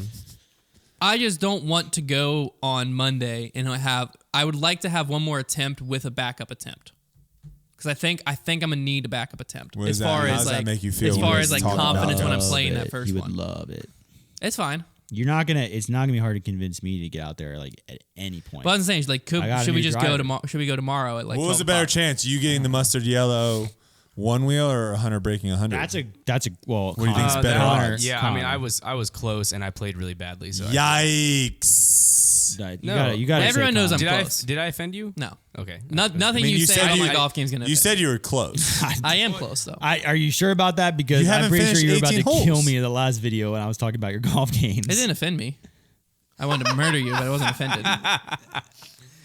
I just don't want to go on Monday and I would like to have one more attempt with a backup attempt. Because I think I'm gonna need a backup attempt. What as is that? far How as does that like make you feel as when far you as like talk about confidence when I'm Love playing it. that first He would one. love it. It's fine. You're not gonna. It's not gonna be hard to convince me to get out there like at any point. But I'm saying like I got a should we new just driver. go tomorrow? Should we go tomorrow at like? What was 12 a better o'clock? chance? You getting the mustard yellow one wheel or Hunter breaking 100? that's a well. What do you think's Connor- better Connor- odds? Yeah, Connor. I mean, I was close and I played really badly. So Yikes. You gotta Everyone say knows Connor. I'm close. did I offend you? No, Okay. nothing I mean, you say about my you- golf game is gonna. You affect. said you were close. I am close though. Are you sure about that? Because You I'm haven't pretty sure finished you were about 18 to kill holes. me in the last video when I was talking about your golf games. It didn't offend me. I wanted to murder you, but I wasn't offended.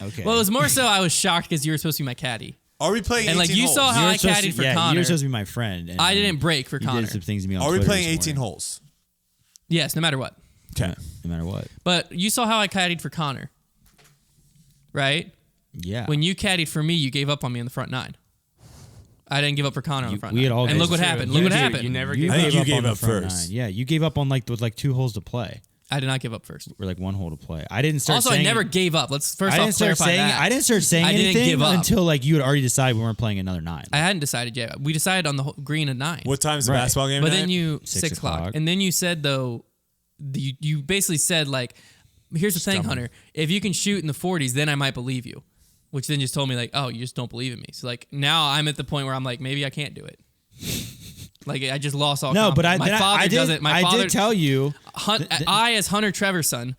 Okay. Well, it was more so I was shocked because you were supposed to be my caddy. Are we playing 18 And, like, you holes? saw how You were I supposed caddied to- for yeah, Konner. You were supposed to be my friend. And I didn't break for you Konner. did some things to me on Are we Twitter playing this 18 morning. holes? Yes, no matter what. Okay. No matter what. But you saw how I caddied for Konner, right? Yeah. When you caddied for me, you gave up on me in the front 9. I didn't give up for Konner on the front we 9. had all And gave look what up. happened. You Look what did. happened. You never You gave I think up. you gave gave on the up front first. 9. Yeah, you gave up on with like 2 holes to play, I did not give up first. or like 1 hole to play. I didn't start. Also, saying I never it- gave up. Let's first I off didn't start clarify saying. that. I didn't start saying I didn't anything give up. until like you had already decided we weren't playing another 9. I hadn't decided yet. We decided on the green at 9. What time's the Right. basketball game But tonight? then you 6 6 o'clock. o'clock. And then you said though, you basically said like, here's the thing, Stubborn. Hunter. If you can shoot in the 40s, then I might believe you. Which then just told me like, oh, you just don't believe in me. So like now I'm at the point where I'm like, maybe I can't do it. Like I just lost all. No, but confidence. My father doesn't. My father did tell you. I, as Hunter Trevor's son,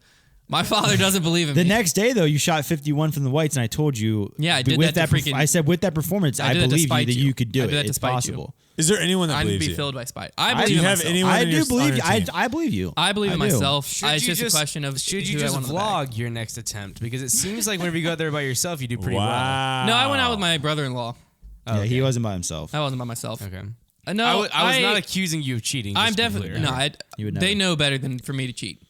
my father doesn't believe in me. The next day, though, you shot 51 from the whites, and I told you. Yeah, I did with that to freaking- I said with that performance, I believe you that you could do I did it. that to It's spite you. possible. Is there anyone that I'd believes be you? filled by spite. I believe in have myself. anyone I on do your- believe on you. your team? I believe you. I believe in do. myself. Should It's you just a question of should who you I just want in the bag. vlog your next attempt? Because it seems like whenever you go out there by yourself, you do pretty well. Wow. No, I went out with my brother-in-law. Yeah, he wasn't by himself. I wasn't by myself. Okay. No, I was not accusing you of cheating. I'm just to be definitely clear. no. You would They never. know better than for me to cheat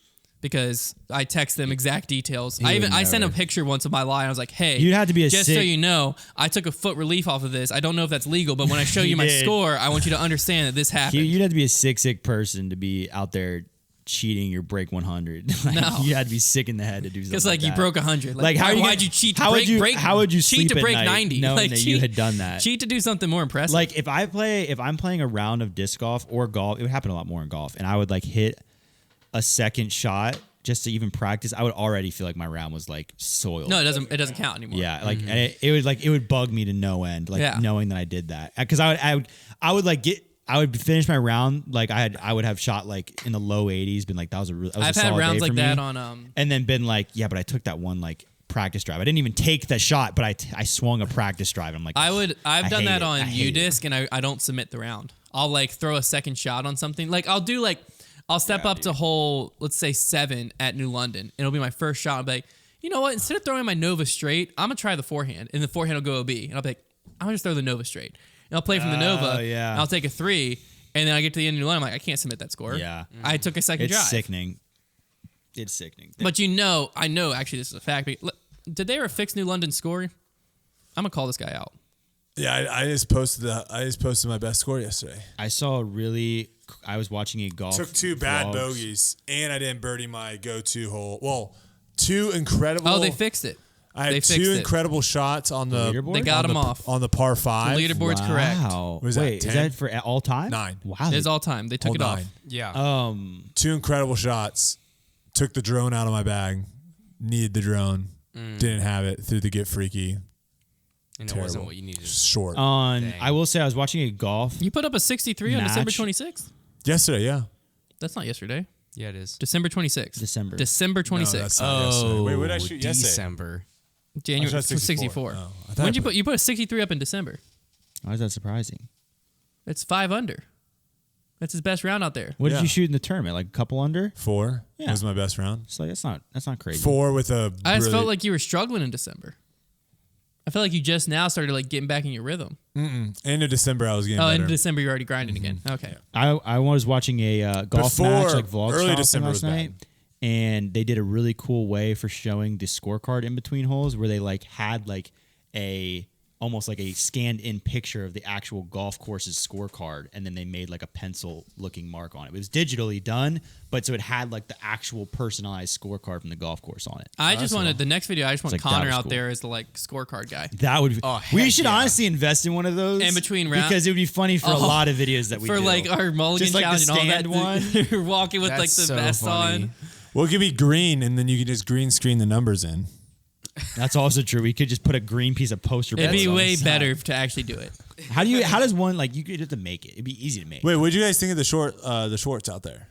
because I text them exact details. He would I sent a never. picture once of my lie. And I was like, "Hey, You'd have to be a just so sick- you know, I took a foot relief off of this. I don't know if that's legal, but when I show you my did. score, I want you to understand that this happened." You'd have to be a sick person to be out there cheating your break 100. Like, No. you had to be sick in the head to do something. Because like you that. broke 100. Like, how are you why'd gonna- you cheat? To how would break, you- break, how would you cheat sleep to at break night 90? knowing Like that cheat, you had done that? Cheat to do something more impressive. Like if I'm playing a round of disc golf or golf, it would happen a lot more in golf, and I would like hit a second shot just to even practice. I would already feel like my round was like soiled. no, it doesn't count anymore. Yeah, like and it would bug me to no end, like Yeah. knowing that I did that, because I would finish my round like I would have shot like in the low 80s, been like that was a I've had solid rounds day like for that me. on And then been like, yeah, but I took that one like practice drive. I didn't even take the shot, but I swung a practice drive. I'm like, I've done hate that it. on I hate it. UDisc and I don't submit the round. I'll like throw a second shot on something. Like I'll step up to hole, let's say 7 at New London. It'll be my first shot. I'll be like, you know what? Instead of throwing my Nova straight, I'm gonna try the forehand, and the forehand will go OB. And I'll be like, I'm gonna just throw the Nova straight. And I'll play from the Nova. yeah. And I'll take a 3, and then I get to the end of New London. I'm like, I can't submit that score. Yeah. I took a second It's drive. sickening. It's sickening. But I know actually this is a fact. But did they ever fix New London scoring? I'm gonna call this guy out. Yeah, I just posted my best score yesterday. I was watching a golf. Took 2 bad vlogs. bogeys, and I didn't birdie my go-to hole. Well, 2 incredible. Oh, they fixed it. I They had fixed 2 it. incredible shots on the leaderboard? They got on them the- off. on the par 5. The leaderboard's correct. Wow. Was that Wait, 10? is that for all time? 9. Wow. It's all time. They took Hole it off. 9. Yeah. 2 incredible shots. Took the drone out of my bag. Needed the drone. Didn't have it. Threw the Get Freaky. and it Terrible. wasn't what you needed. Short. I will say I was watching a golf. You put up a 63 on December Match. 26th? Yesterday, yeah. That's not yesterday. Yeah, it is. December 26th. December. December 26th. No, that's not yesterday. Wait, what did I shoot yesterday? December. January I shot 64. 64. Oh, I thought When I did you put- put? You put a 63 up in December. Why is that surprising? It's 5 under. That's his best round out there. What did Yeah. you shoot in the tournament? Like a couple under? 4 Yeah. was my best round. It's like that's not crazy. 4 with a. I just really- felt like you were struggling in December. I felt like you just now started like getting back in your rhythm. end of December I was getting Oh, better. in December you're already grinding again. Okay. I was watching a golf Before, match, like vlog early style December last was bad. night, and they did a really cool way for showing the scorecard in between holes, where they like had like almost like a scanned in picture of the actual golf course's scorecard, and then they made like a pencil looking mark on it. It was digitally done, but so it had like the actual personalized scorecard from the golf course on it. I just wanted the next video. I just want like, that Konner was out cool. there as the like scorecard guy. That would be. Oh, we heck should yeah. honestly invest in one of those In between rounds. because it would be funny for a lot of videos that we For do. like our mulligan Just like challenge the and all that. stand one. You're walking with like That's the so vest funny. on. Well, it could be green, and then you could just green screen the numbers in. That's also true. We could just put a green piece of poster. It'd boards be on the way side. better to actually do it. How does one like you could have to make it? It'd be easy to make. Wait, what did you guys think of the shorts out there?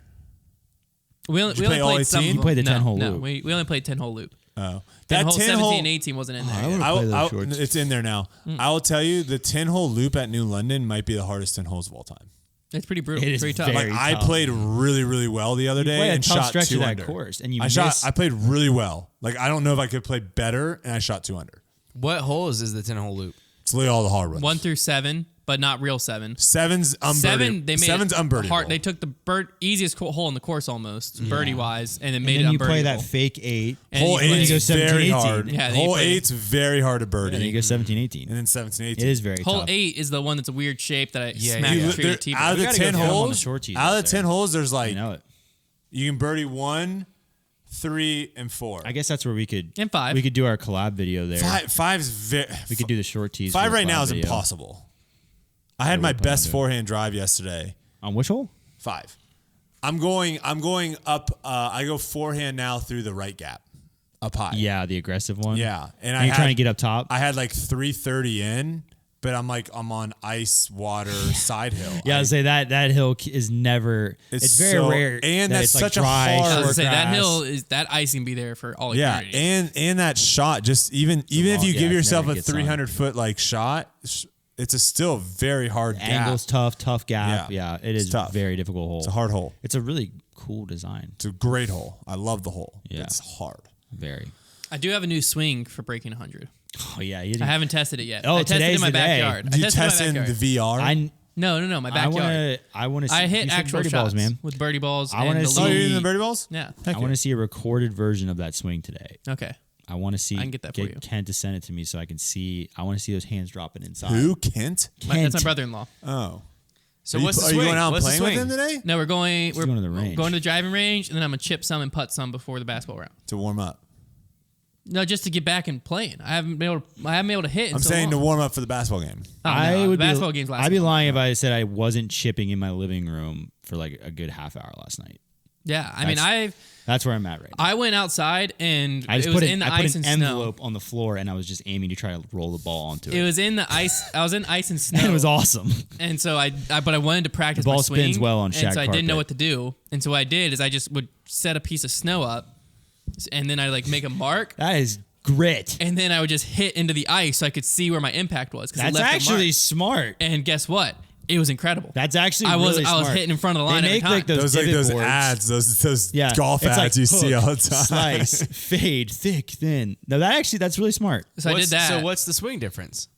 We only, Did you we only play all played some. 18? of You played the them. 10-hole no, loop. we only played 10-hole loop. Oh, 10 that hole, 10 17 hole. and 18 wasn't in there. I yet. would've played those shorts. It's in there now. I will tell you, the 10-hole loop at New London might be the hardest 10 holes of all time. It's pretty brutal. It is pretty tough. very Like I tough. played really, really well the other day played a and tough shot stretch 2 of that under. course, and you I played really well. Like I don't know if I could play better, and I shot 2 under. What holes is the 10-hole loop? It's literally all the hard ones. 1 through 7, but not real 7. 7's unbirdie. 7, they made Seven's it unbirdieable. hard. They took the easiest hole in the course almost, birdie wise, and then And made then it you play that unbirdieable. fake 8. And Hole you play- 8 go is 17, very 18. hard. Yeah, then you Hole play- 8's very hard to birdie. And then you go 17, 18. And then 17, 18. It is very Hole tough. 8 is the one that's a weird shape that I Yeah, smacked yeah. the tree with T-ball. Out of the gotta 10 go down on the holes, short tees out of the there. 10 holes, there's like I know it. you can birdie 1, 3, and 4. I guess that's where we could And 5. We could do our collab video there. Five's very. We could do the short tees. 5 for the right now collab is video. impossible. I had my we'll plan on best doing it. forehand drive yesterday. On which hole? 5. I'm going up. I go forehand now through the right gap, up high. Yeah, the aggressive one. Yeah, and Are you trying to get up top? I had like 330 in, but I'm on ice water side hill. Yeah, I'd say that hill is never. It's very so, rare, and that that's it's such like dry, a hard. I was gonna say that grass. hill is that ice can be there for all eternity. And that shot, just even if you yeah, give it yourself never a gets 300-foot like shot, it's a still very hard gap. Angle's tough gap. Yeah. It is tough. very difficult hole. It's a hard hole. It's a really cool design. It's a great hole. I love the hole. Yeah. It's hard. Very. I do have a new swing for breaking 100. Oh yeah, you I haven't tested it yet. Oh, I tested it today's in my the day. backyard. Do you I tested test it in in my the backyard. VR? No, my backyard. I want to. I hit actual birdie shots, balls, man. with birdie balls. I wanna and the see- Oh, little- you're using the birdie balls? Yeah. I want to see a recorded version of that swing today. Okay. I want to see. I can get that for you. Kent to send it to me so I can see. I want to see those hands dropping inside. Who? Kent? That's my brother-in-law. Oh. So Are what's you, the are swing? you going out and What's the playing with swing? him today? No, we're going going to the range. Going to the driving range, and then I'm gonna chip some and putt some before the basketball round. To warm up. No, just to get back and playing. I haven't been able to hit. In I'm so saying to long. warm up for the basketball game. Oh, no, I the would basketball be, games last. I'd be month. lying if I said I wasn't chipping in my living room for like a good half hour last night. Yeah, I mean, That's where I'm at right now. I went outside and I just it put was in the I put ice an and snow. envelope on the floor and I was just aiming to try to roll the ball onto it. It was in the ice. I was in ice and snow. And it was awesome. And so but I wanted to practice The ball my swing. spins well on and shag so I didn't know carpet. what to do. And so what I did is I just would set a piece of snow up, and then I like make a mark, That is grit. and then I would just hit into the ice so I could see where my impact was. 'Cause it That's left a actually mark. smart. And guess what? It was incredible. That's actually I was really I was smart. hitting in front of the line They every make time. like those Those divot those boards. ads, those Yeah, golf it's ads like you see hook, all the time. Slice, fade, thick, thin. No, that's really smart. so I did that. So what's the swing difference?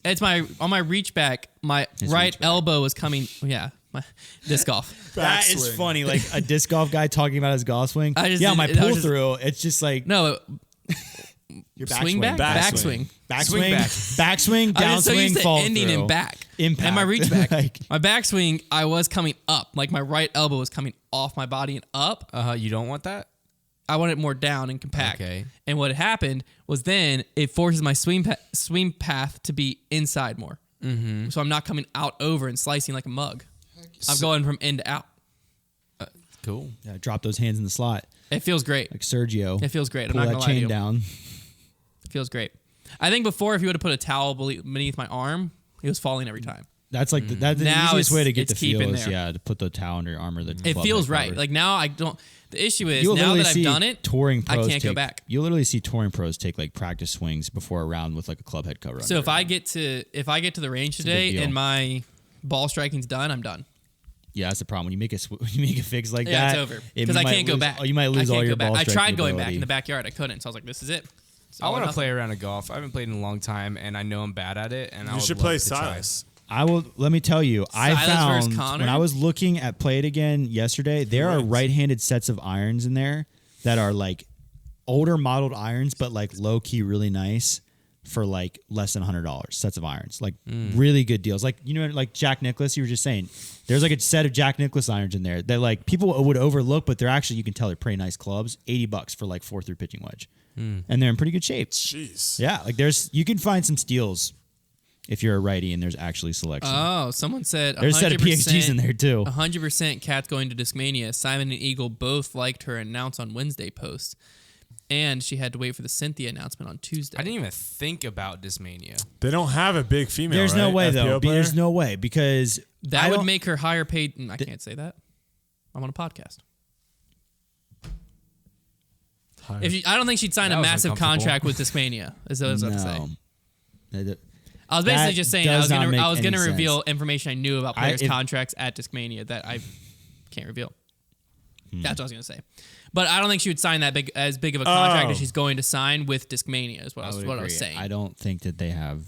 It's on my reach back. My right reach back. elbow was coming. Yeah, my disc golf. That is Backswing. funny. Like a disc golf guy talking about his golf swing. I just Yeah, did- my I was pull just- through. It's just like No, your swing back, Backswing. backswing. Swing back. backswing, I was so downswing, used to fall ending through. in back. Impact. And my reach back. Like- My backswing, I was coming up. Like my right elbow was coming off my body and up. You don't want that? I want it more down and compact. Okay. And what had happened was then it forces my swing path to be inside more. Mm-hmm. So I'm not coming out over and slicing like a mug. I'm going from in to out. Cool. Yeah, drop those hands in the slot It feels great. like Sergio. It feels great. I'm Pull not that gonna lie to chain you. down. It feels great. I think before, if you would have put a towel beneath my arm, it was falling every time. That's like that's the Now easiest way to get it's the feel keeping is there. to put the towel under your arm or the It glove feels head right. cover. Like now I don't. The issue is You'll now literally that I've see done it, touring pros I can't go take- back. You'll literally see touring pros take like practice swings before a round with like a club head cover. So under if it. I get to the range a big today deal. and my ball striking's done, I'm done. Yeah, that's the problem. When you make when you make a fix like Yeah, that, it's over you because I might can't go lose- back. You might lose I all can't your go back. ball I tried striking going back ability. in the backyard. I couldn't. So I was like, this is it. It's I all or want to nothing. play around a golf. I haven't played in a long time, and I know I'm bad at it. And I You would should love play to try. Silas. I will. Let me tell you, I Silas versus found Konner? when I was looking at Play It Again yesterday, there are right-handed sets of irons in there that are like older modeled irons, but like low key really nice for like less than $100. Sets of irons, like really good deals. Like like Jack Nicklaus, you were just saying. There's like a set of Jack Nicklaus irons in there that like people would overlook, but they're actually, you can tell they're pretty nice clubs. $80 for like 4-through pitching wedge, and they're in pretty good shape. Jeez. Yeah, like you can find some steals if you're a righty and there's actually selection. Oh, someone said There's a set of PhDs in there too. 100% Kat's going to Dismania. Simon and Eagle both liked her announce on Wednesday post. And she had to wait for the Cynthia announcement on Tuesday. I didn't even think about Dismania. They don't have a big female. There's no right? way FPO though. player? There's no way because That I would don't- make her higher paid. I can't say that. I'm on a podcast. I don't think she'd sign That a was massive uncomfortable. contract with Dismania. Is what I was about to say. No. I was basically That just saying I does was not gonna make I was any gonna reveal sense. information I knew about players' if- contracts at Discmania that I can't reveal. That's what I was gonna say. But I don't think she would sign that big of a contract as she's going to sign with Discmania. Is what I was agree. saying. I don't think that they have.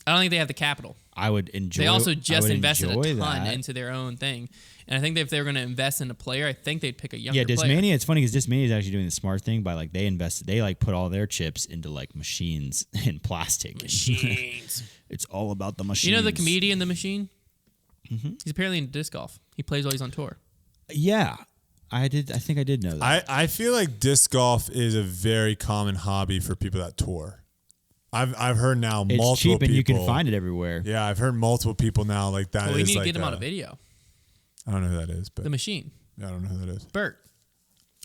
I don't think they have the capital. I would enjoy. They also I just would invested a enjoy ton that. into their own thing, and I think that if they were going to invest in a player, I think they'd pick a younger Yeah, player. Dismania. It's funny because Dismania is actually doing the smart thing by like they put all their chips into like machines and plastic. Machines. It's all about the machines. You know the comedian, The Machine? Mm-hmm. He's apparently into disc golf. He plays while he's on tour. Yeah, I did. I think I did know that. I feel like disc golf is a very common hobby for people that tour. I've heard now It's multiple cheap and people. you can find it everywhere. Yeah, I've heard multiple people now like that. Well, we is need to like get him on a video. I don't know who that is, but The Machine. I don't know who that is. Bert.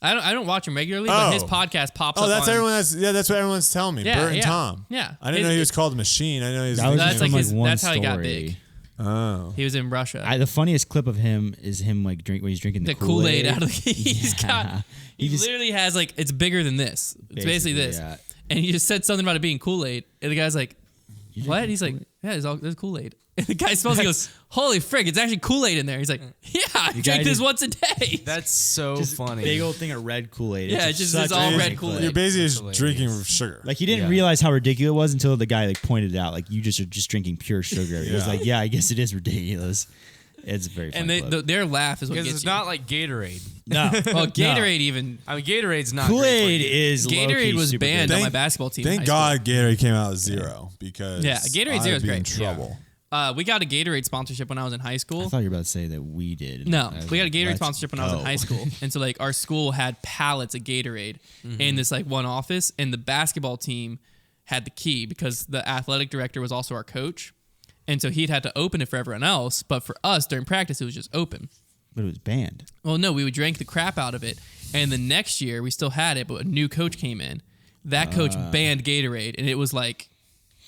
I don't watch him regularly, but his podcast pops up. Oh, that's on, everyone. That's what everyone's telling me. Yeah, Bert and yeah. Tom. Yeah. I didn't know he was called Machine. I know he was. That was That's how he got big. Oh. He was in Russia. The funniest clip of him is him like when he's drinking the Kool-Aid out of the. He just, literally has like it's bigger than this. It's basically this. Yeah. And he just said something about it being Kool-Aid, and the guy's like, "What?" He's like, "Yeah, there's Kool-Aid." And the guy smells. He goes, "Holy frick! It's actually Kool-Aid in there." He's like, "Yeah, I drink this once a day." That's so funny. Big old thing of red Kool-Aid. Yeah, it's all red Kool-Aid. You're basically just drinking sugar. Like he didn't realize how ridiculous it was until the guy like pointed it out. Like you just are just drinking pure sugar. He was like, "Yeah, I guess it is ridiculous." It's very funny. And their laugh is what because gets it's you. not like Gatorade. No, Well, Gatorade even. I mean, Gatorade's not Kool-Aid great for you. is Gatorade was super banned good. on my basketball team. in Thank high God Gatorade came out with zero because Gatorade Zero is I'd be great. in trouble. We got a Gatorade sponsorship when I was in high I school. thought you were about to say that we did. No, I was we got a like, Gatorade let's sponsorship when I was in go. high school, and so like our school had pallets of Gatorade in this like one office, and the basketball team had the key because the athletic director was also our coach, and so he'd had to open it for everyone else, but for us during practice it was just open. But it was banned. Well, no, we would drank the crap out of it, and the next year we still had it, but a new coach came in. That coach banned Gatorade, and it was like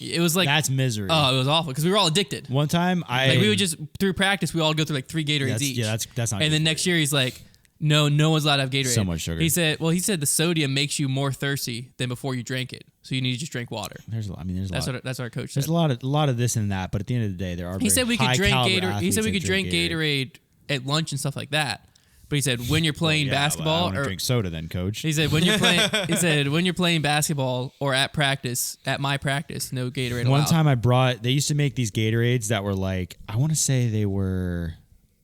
That's misery. oh, it was awful because we were all addicted. One time We would just through practice we all go through like 3 Gatorades each. Yeah, that's not. And good then for next year he's like, no one's allowed to have Gatorade. So much sugar. He said the sodium makes you more thirsty than before you drank it, so you need to just drink water. There's a lot. I mean, That's what our coach said. There's a lot of this and that, but at the end of the day, there are. He said we could drink Gatorade. He said we could drink Gatorade Gatorade at lunch and stuff like that. But he said when you're playing basketball or or drink soda, then coach. he said when you're playing when you're playing basketball or at my practice, no Gatorade One allowed. time they used to make these Gatorades that were like, I want to say they were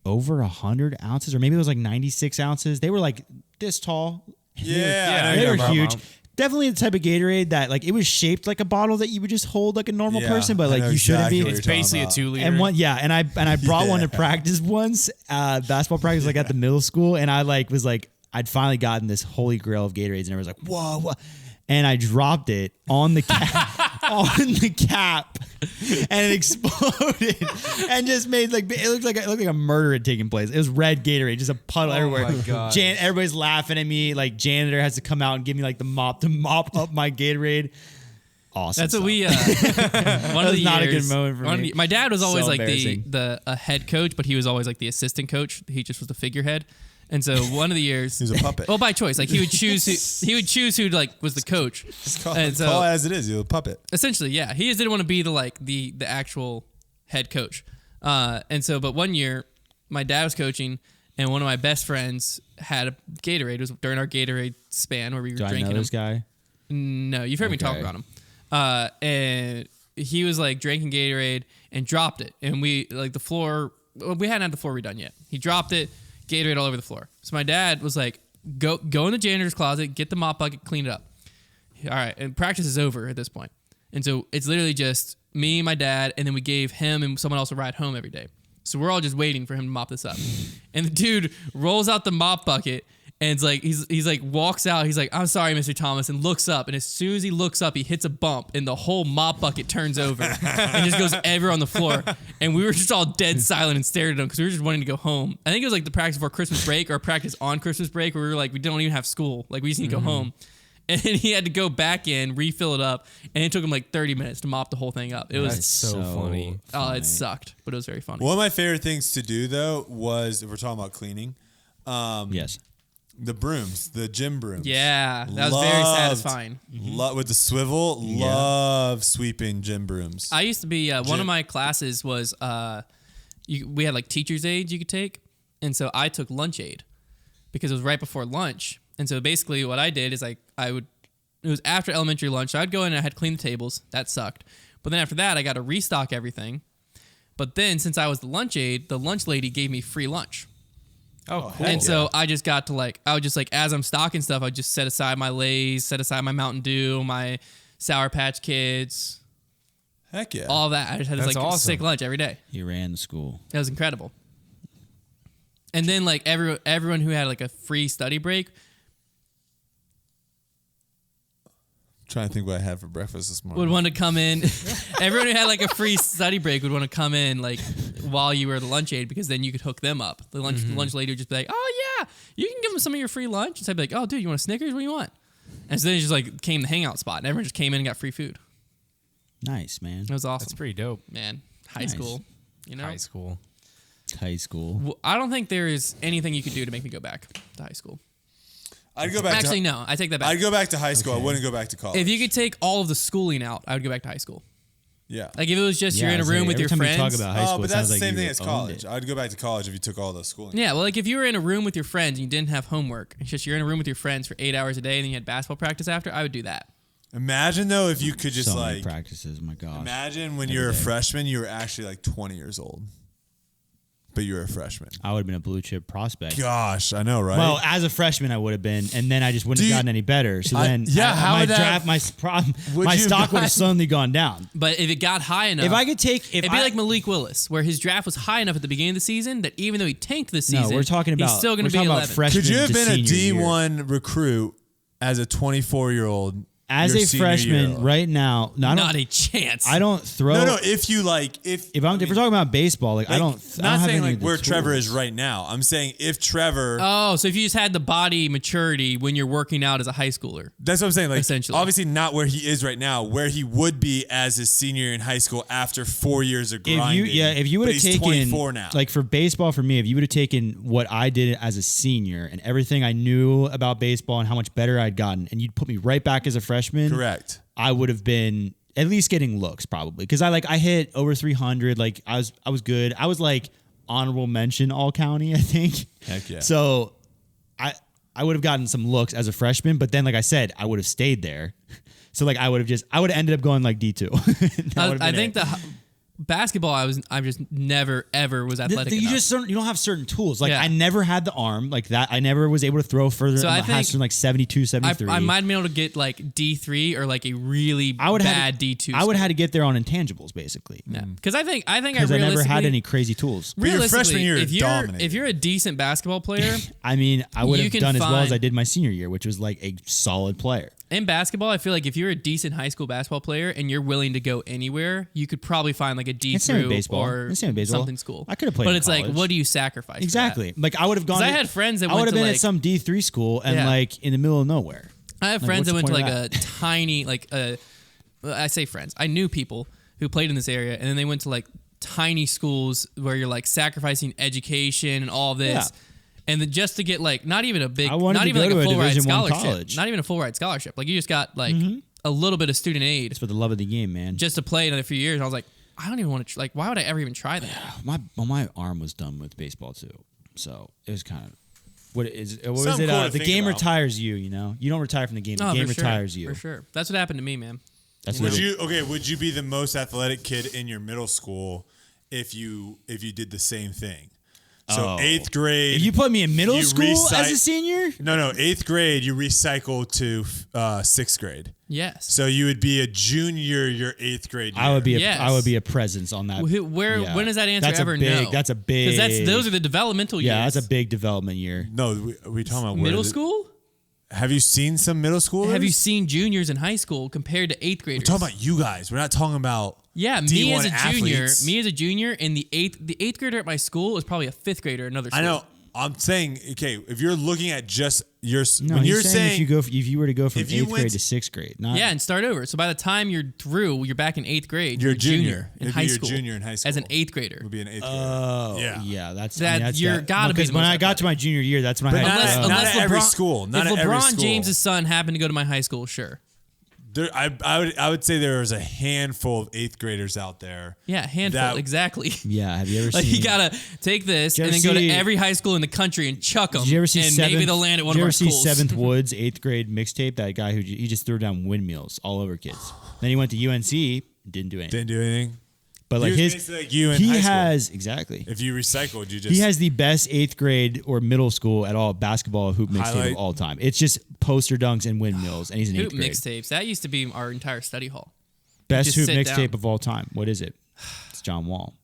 over 100 ounces, or maybe it was like 96 ounces. They were like this tall. Yeah, They were about huge. them. Definitely the type of Gatorade that like it was shaped like a bottle that you would just hold like a normal person, but like you shouldn't be. Exactly It's basically a 2-liter. And I brought one to practice once, basketball practice, like at the middle school, and I like was like, I'd finally gotten this holy grail of Gatorades, and I was like, whoa, and I dropped it on the cap, and it exploded, and just made like it looked like a murder had taken place. It was red Gatorade, just a puddle everywhere. my God. Everybody's laughing at me. Like janitor has to come out and give me like the mop to mop up my Gatorade. Awesome. That's what we. One was of the not a years, good moment for me. My dad was always So like embarrassing. the head coach, but he was always like the assistant coach. He just was the figurehead. And so one of the years, He was a puppet. well, by choice, like he would choose who like was the coach. Call And it so as it is. You're a puppet. essentially, yeah, he just didn't want to be the actual head coach. And so, but one year, my dad was coaching, and one of my best friends had a Gatorade. It was during our Gatorade span where we were Do I drinking know them. this guy? No, you've heard me talk Okay. about him. And he was like drinking Gatorade and dropped it. And we like the floor, we hadn't had the floor redone yet. He dropped it, Gatorade all over the floor. So my dad was like, go in the janitor's closet, get the mop bucket, clean it up. All right. And practice is over at this point. And so it's literally just me, my dad, and then we gave him and someone else a ride home every day. So we're all just waiting for him to mop this up. And the dude rolls out the mop bucket and it's like he's like walks out. He's like, "I'm sorry, Mr. Thomas," and looks up. And as soon as he looks up, he hits a bump, and the whole mop bucket turns over and just goes everywhere on the floor. And we were just all dead silent and stared at him because we were just wanting to go home. I think it was like the practice before Christmas break or practice on Christmas break where we were like, we don't even have school. Like we just need to go home. And he had to go back in, refill it up, and it took him like 30 minutes to mop the whole thing up. It was That's so funny. Oh, it sucked, but it was very funny. One of my favorite things to do though was, if we're talking about cleaning, Yes. the brooms, the gym brooms. Yeah, that was very satisfying. With the swivel, love sweeping gym brooms. I used to be one of my classes was we had like teacher's aids you could take, and so I took lunch aid because it was right before lunch. And so basically what I did is it was after elementary lunch, so I'd go in and I had to clean the tables. That sucked. But then after that, I got to restock everything. But then since I was the lunch aide, the lunch lady gave me free lunch. Oh, cool. And so I just got to I would just as I'm stocking stuff, I'd just set aside my Lay's, set aside my Mountain Dew, my Sour Patch Kids, Heck yeah. all that. I just had That's this awesome. sick lunch every day. He ran the school. That was incredible. And then everyone who had like a free study break, trying to think what I had for breakfast this morning. would want to come in. Everyone who had like a free study break would want to come in like while you were the lunch aide because then you could hook them up. The lunch lady would just be like, "Oh yeah, you can give him some of your free lunch. And so I'd be like, oh, dude, you want a Snickers? What do you want? And so then it just like came the hangout spot, and everyone just came in and got free food. Nice, man. It was awesome. That's pretty dope. Man, high Nice. school, you know? High school. High school. Well, I don't think there is anything you could do to make me go back to high school. I'd go back. Actually, no, I take that back. I'd go back to high school. Okay. I wouldn't go back to college. If you could take all of the schooling out, I would go back to high school. yeah. Like if it was just you're in a it's room like, with every your time friends. You talk about high school, But it that's sounds the like same you thing as owned college. it. I'd go back to college if you took all the schooling. Yeah, well, like if you were in a room with your friends and you didn't have homework, it's just you're in a room with your friends for 8 hours a day and then you had basketball practice after, I would do that. Imagine though if you could just So many like practices. My gosh. imagine when Every you're a day. freshman, you were actually like 20 years old, but you were a freshman. I would have been a blue chip prospect. Gosh, I know, right? Well, as a freshman, I would have been, and then I just wouldn't Do have you- gotten any better. So I- then, yeah, how my would that- draft, Would my you stock would not- have slowly gone down. But if it got high enough, If I could take, if it'd be I, like Malik Willis, where his draft was high enough at the beginning of the season that even though he tanked this no, season, we're talking about he's still going we're to be talking 11. about freshmen. could you have to been a senior year. D1 recruit as a 24-year-old? As your a senior freshman year? right now? No, I Not don't. a chance. I don't throw. No, if you like, if If we're talking about baseball, like I don't. I Not don't have saying any like of the where Trevor tools. is right now. I'm saying if Trevor. Oh, so if you just had the body maturity when you're working out as a high schooler. That's what I'm saying. Like, Essentially. obviously not where he is right now, where he would be as a senior in high school after 4 years of grinding. If you would but have he's taken 24 now. like for baseball for me, if you would have taken what I did as a senior and everything I knew about baseball and how much better I'd gotten, and you'd put me right back as a freshman, correct. I would have been at least getting looks probably because I hit over 300. Like I was good. I was like honorable mention all county, I think. Heck yeah. So I would have gotten some looks as a freshman, but then like I said, I would have stayed there. So like I would have ended up going like D2. I think basketball, I'm just never ever was athletic enough. You don't have certain tools. Like Yeah. I never had the arm like that. I never was able to throw further. So I than think like 72, 73. I might have been able to get like D3 or like a really bad D2. I would have had to get there on intangibles basically. because I think I Because I never had any crazy tools. But your realistically, freshman year if dominated. you're a decent basketball player I mean, I would You have can done as well as find- I did my senior year, which was like a solid player. in basketball, I feel like if you're a decent high school basketball player and you're willing to go anywhere, you could probably find like a D It's same with through baseball. or It's same with baseball. something school. I could have played but in it's like, college. what do you sacrifice? for that? Exactly. Like I would have gone. 'Cause I had friends that I went would have to, been like- at some D3 school and Yeah. like in the middle of nowhere. I have Like, friends that what's went the to point like of a tiny, like I say friends. I knew people who played in this area, and then they went to like tiny schools where you're like sacrificing education and all this. Yeah. And then just to get like not even a big, I wanted not to even go like to a a full ride Division I scholarship, college. not even a full ride scholarship. Like you just got like a little bit of student aid It's for the love of the game, man. just to play another few years. And I was like, I don't even want to. Like, why would I ever even try that? My arm was done with baseball too, so it was kind of what is it? What was Something it? cool to The think game about. retires you. You know, you don't retire from the game. The Oh, game for sure. retires you. For sure. That's what happened to me, man. That's Would what would you be the most athletic kid in your middle school if you did the same thing? So Oh. 8th grade. If you put me in middle you school as a recite- senior, No, 8th grade you recycle to 6th grade. Yes. So you would be a junior your 8th grade year. I would be Yes. I would be a presence on that. Yeah. When does that answer That's ever a big, know? That's a big. Because those are the developmental yeah, years. that's a big development year. No, we talking about middle where school. Have you seen some middle schoolers? Have you seen juniors in high school compared to 8th graders? We're talking about you guys. We're not talking about Yeah, me D1 as a junior, athletes. and the eighth grader at my school was probably a 5th grader at another school. I know. I'm saying, okay, if you're looking at just your, No, when he's you're saying, if you were to go from if you 8th went grade to- to 6th grade, not Yeah, and start over. So by the time you're through, you're back in 8th grade. You're a junior. in It'd high be your school. junior in high As an school. 8th grader. would be an 8th Oh, grade. Yeah. yeah, that's That- you're gotta be because the when most I got to my junior year, that's when I But had. not at every school. Not if at every LeBron school. James's son happened to go to my high school, sure. I would say there was a handful of 8th graders out there. Yeah, handful, That- exactly. yeah, have you ever Like seen? you gotta take this Did you and ever then go to see- every high school in the country and chuck them. Did you ever see and Seventh? maybe they'll land at one did of you our ever see schools. Seventh Woods 8th grade mixtape? That guy who he just threw down windmills all over kids. Then he went to UNC, didn't do anything. Didn't do anything. But like He was his, basically like you in he high school. has exactly. If you recycled, you just He has the best 8th grade or middle school at all basketball hoop mixtape Highlight. of all time. It's just poster dunks and windmills, and he's in 8th Hoop grade. mixtapes. That used to be our entire study hall. Best just hoop sit mixtape down. of all time. What is it? It's John Wall.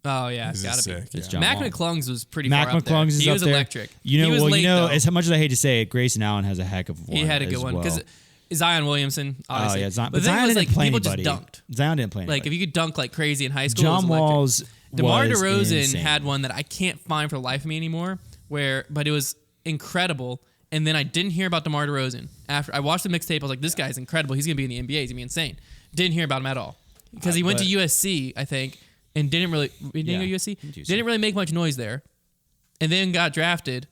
Oh yeah, This is gotta be. sick, It's yeah. John Mac Wall. McClung's was pretty Mac far up there. McClung's is He up was there. electric. You know, he was well, late, you know, though. as much as I hate to say it, Grayson Allen has a heck of one. He had a good as one well. because Zion Williamson. Oh Obviously. yeah, Zion, But but the thing Zion was, didn't like, play people anybody. just dunked. Zion didn't play anybody. Like if you could dunk like crazy in high school, John it was electric. Wall's DeMar was DeRozan insane. had one that I can't find for the life of me anymore. But it was incredible. And then I didn't hear about DeMar DeRozan. After I watched the mixtape, I was like, this guy's incredible. He's going to be in the NBA. He's going to be insane. Didn't hear about him at all. Because he went to USC, I think, and didn't really... He didn't go to USC? Didn't really make much noise there. And then got drafted.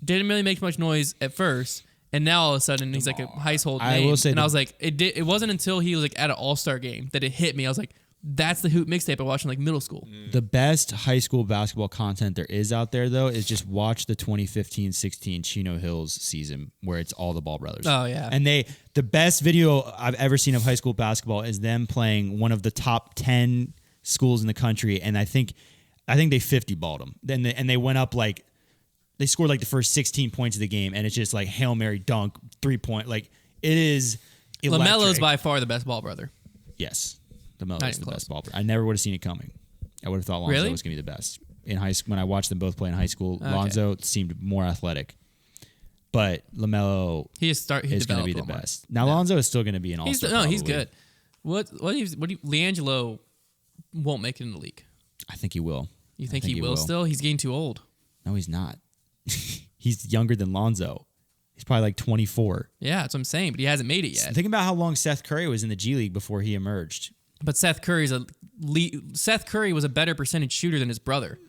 Didn't really make much noise at first. And now all of a sudden, he's like a household name. I will say and I was like, it wasn't until he was like at an all-star game that it hit me. I was like, that's the Hoop mixtape I watched in like middle school. The best high school basketball content there is out there, though, is just watch the 2015-16 Chino Hills season where it's all the Ball brothers. Oh, yeah. And the best video I've ever seen of high school basketball is them playing one of the top 10 schools in the country, and I think they 50 balled them. And they went up like they scored like the first 16 points of the game, and it's just like Hail Mary dunk, 3-point. Like it is electric. LaMelo's by far the best Ball brother. Yes. LaMelo is the best ball brother. I never would have seen it coming. I would have thought Lonzo was going to be the best. In high school, when I watched them both play in high school, Lonzo seemed more athletic. But LaMelo is going to be the best. Now Lonzo is still going to be an all-star. No, he's good. LiAngelo won't make it in the league. I think he will. You think he will still? He's getting too old. No, he's not. He's younger than Lonzo. He's probably like 24. Yeah, that's what I'm saying, but he hasn't made it yet. Think about how long Seth Curry was in the G League before he emerged. But Seth Curry was a better percentage shooter than his brother.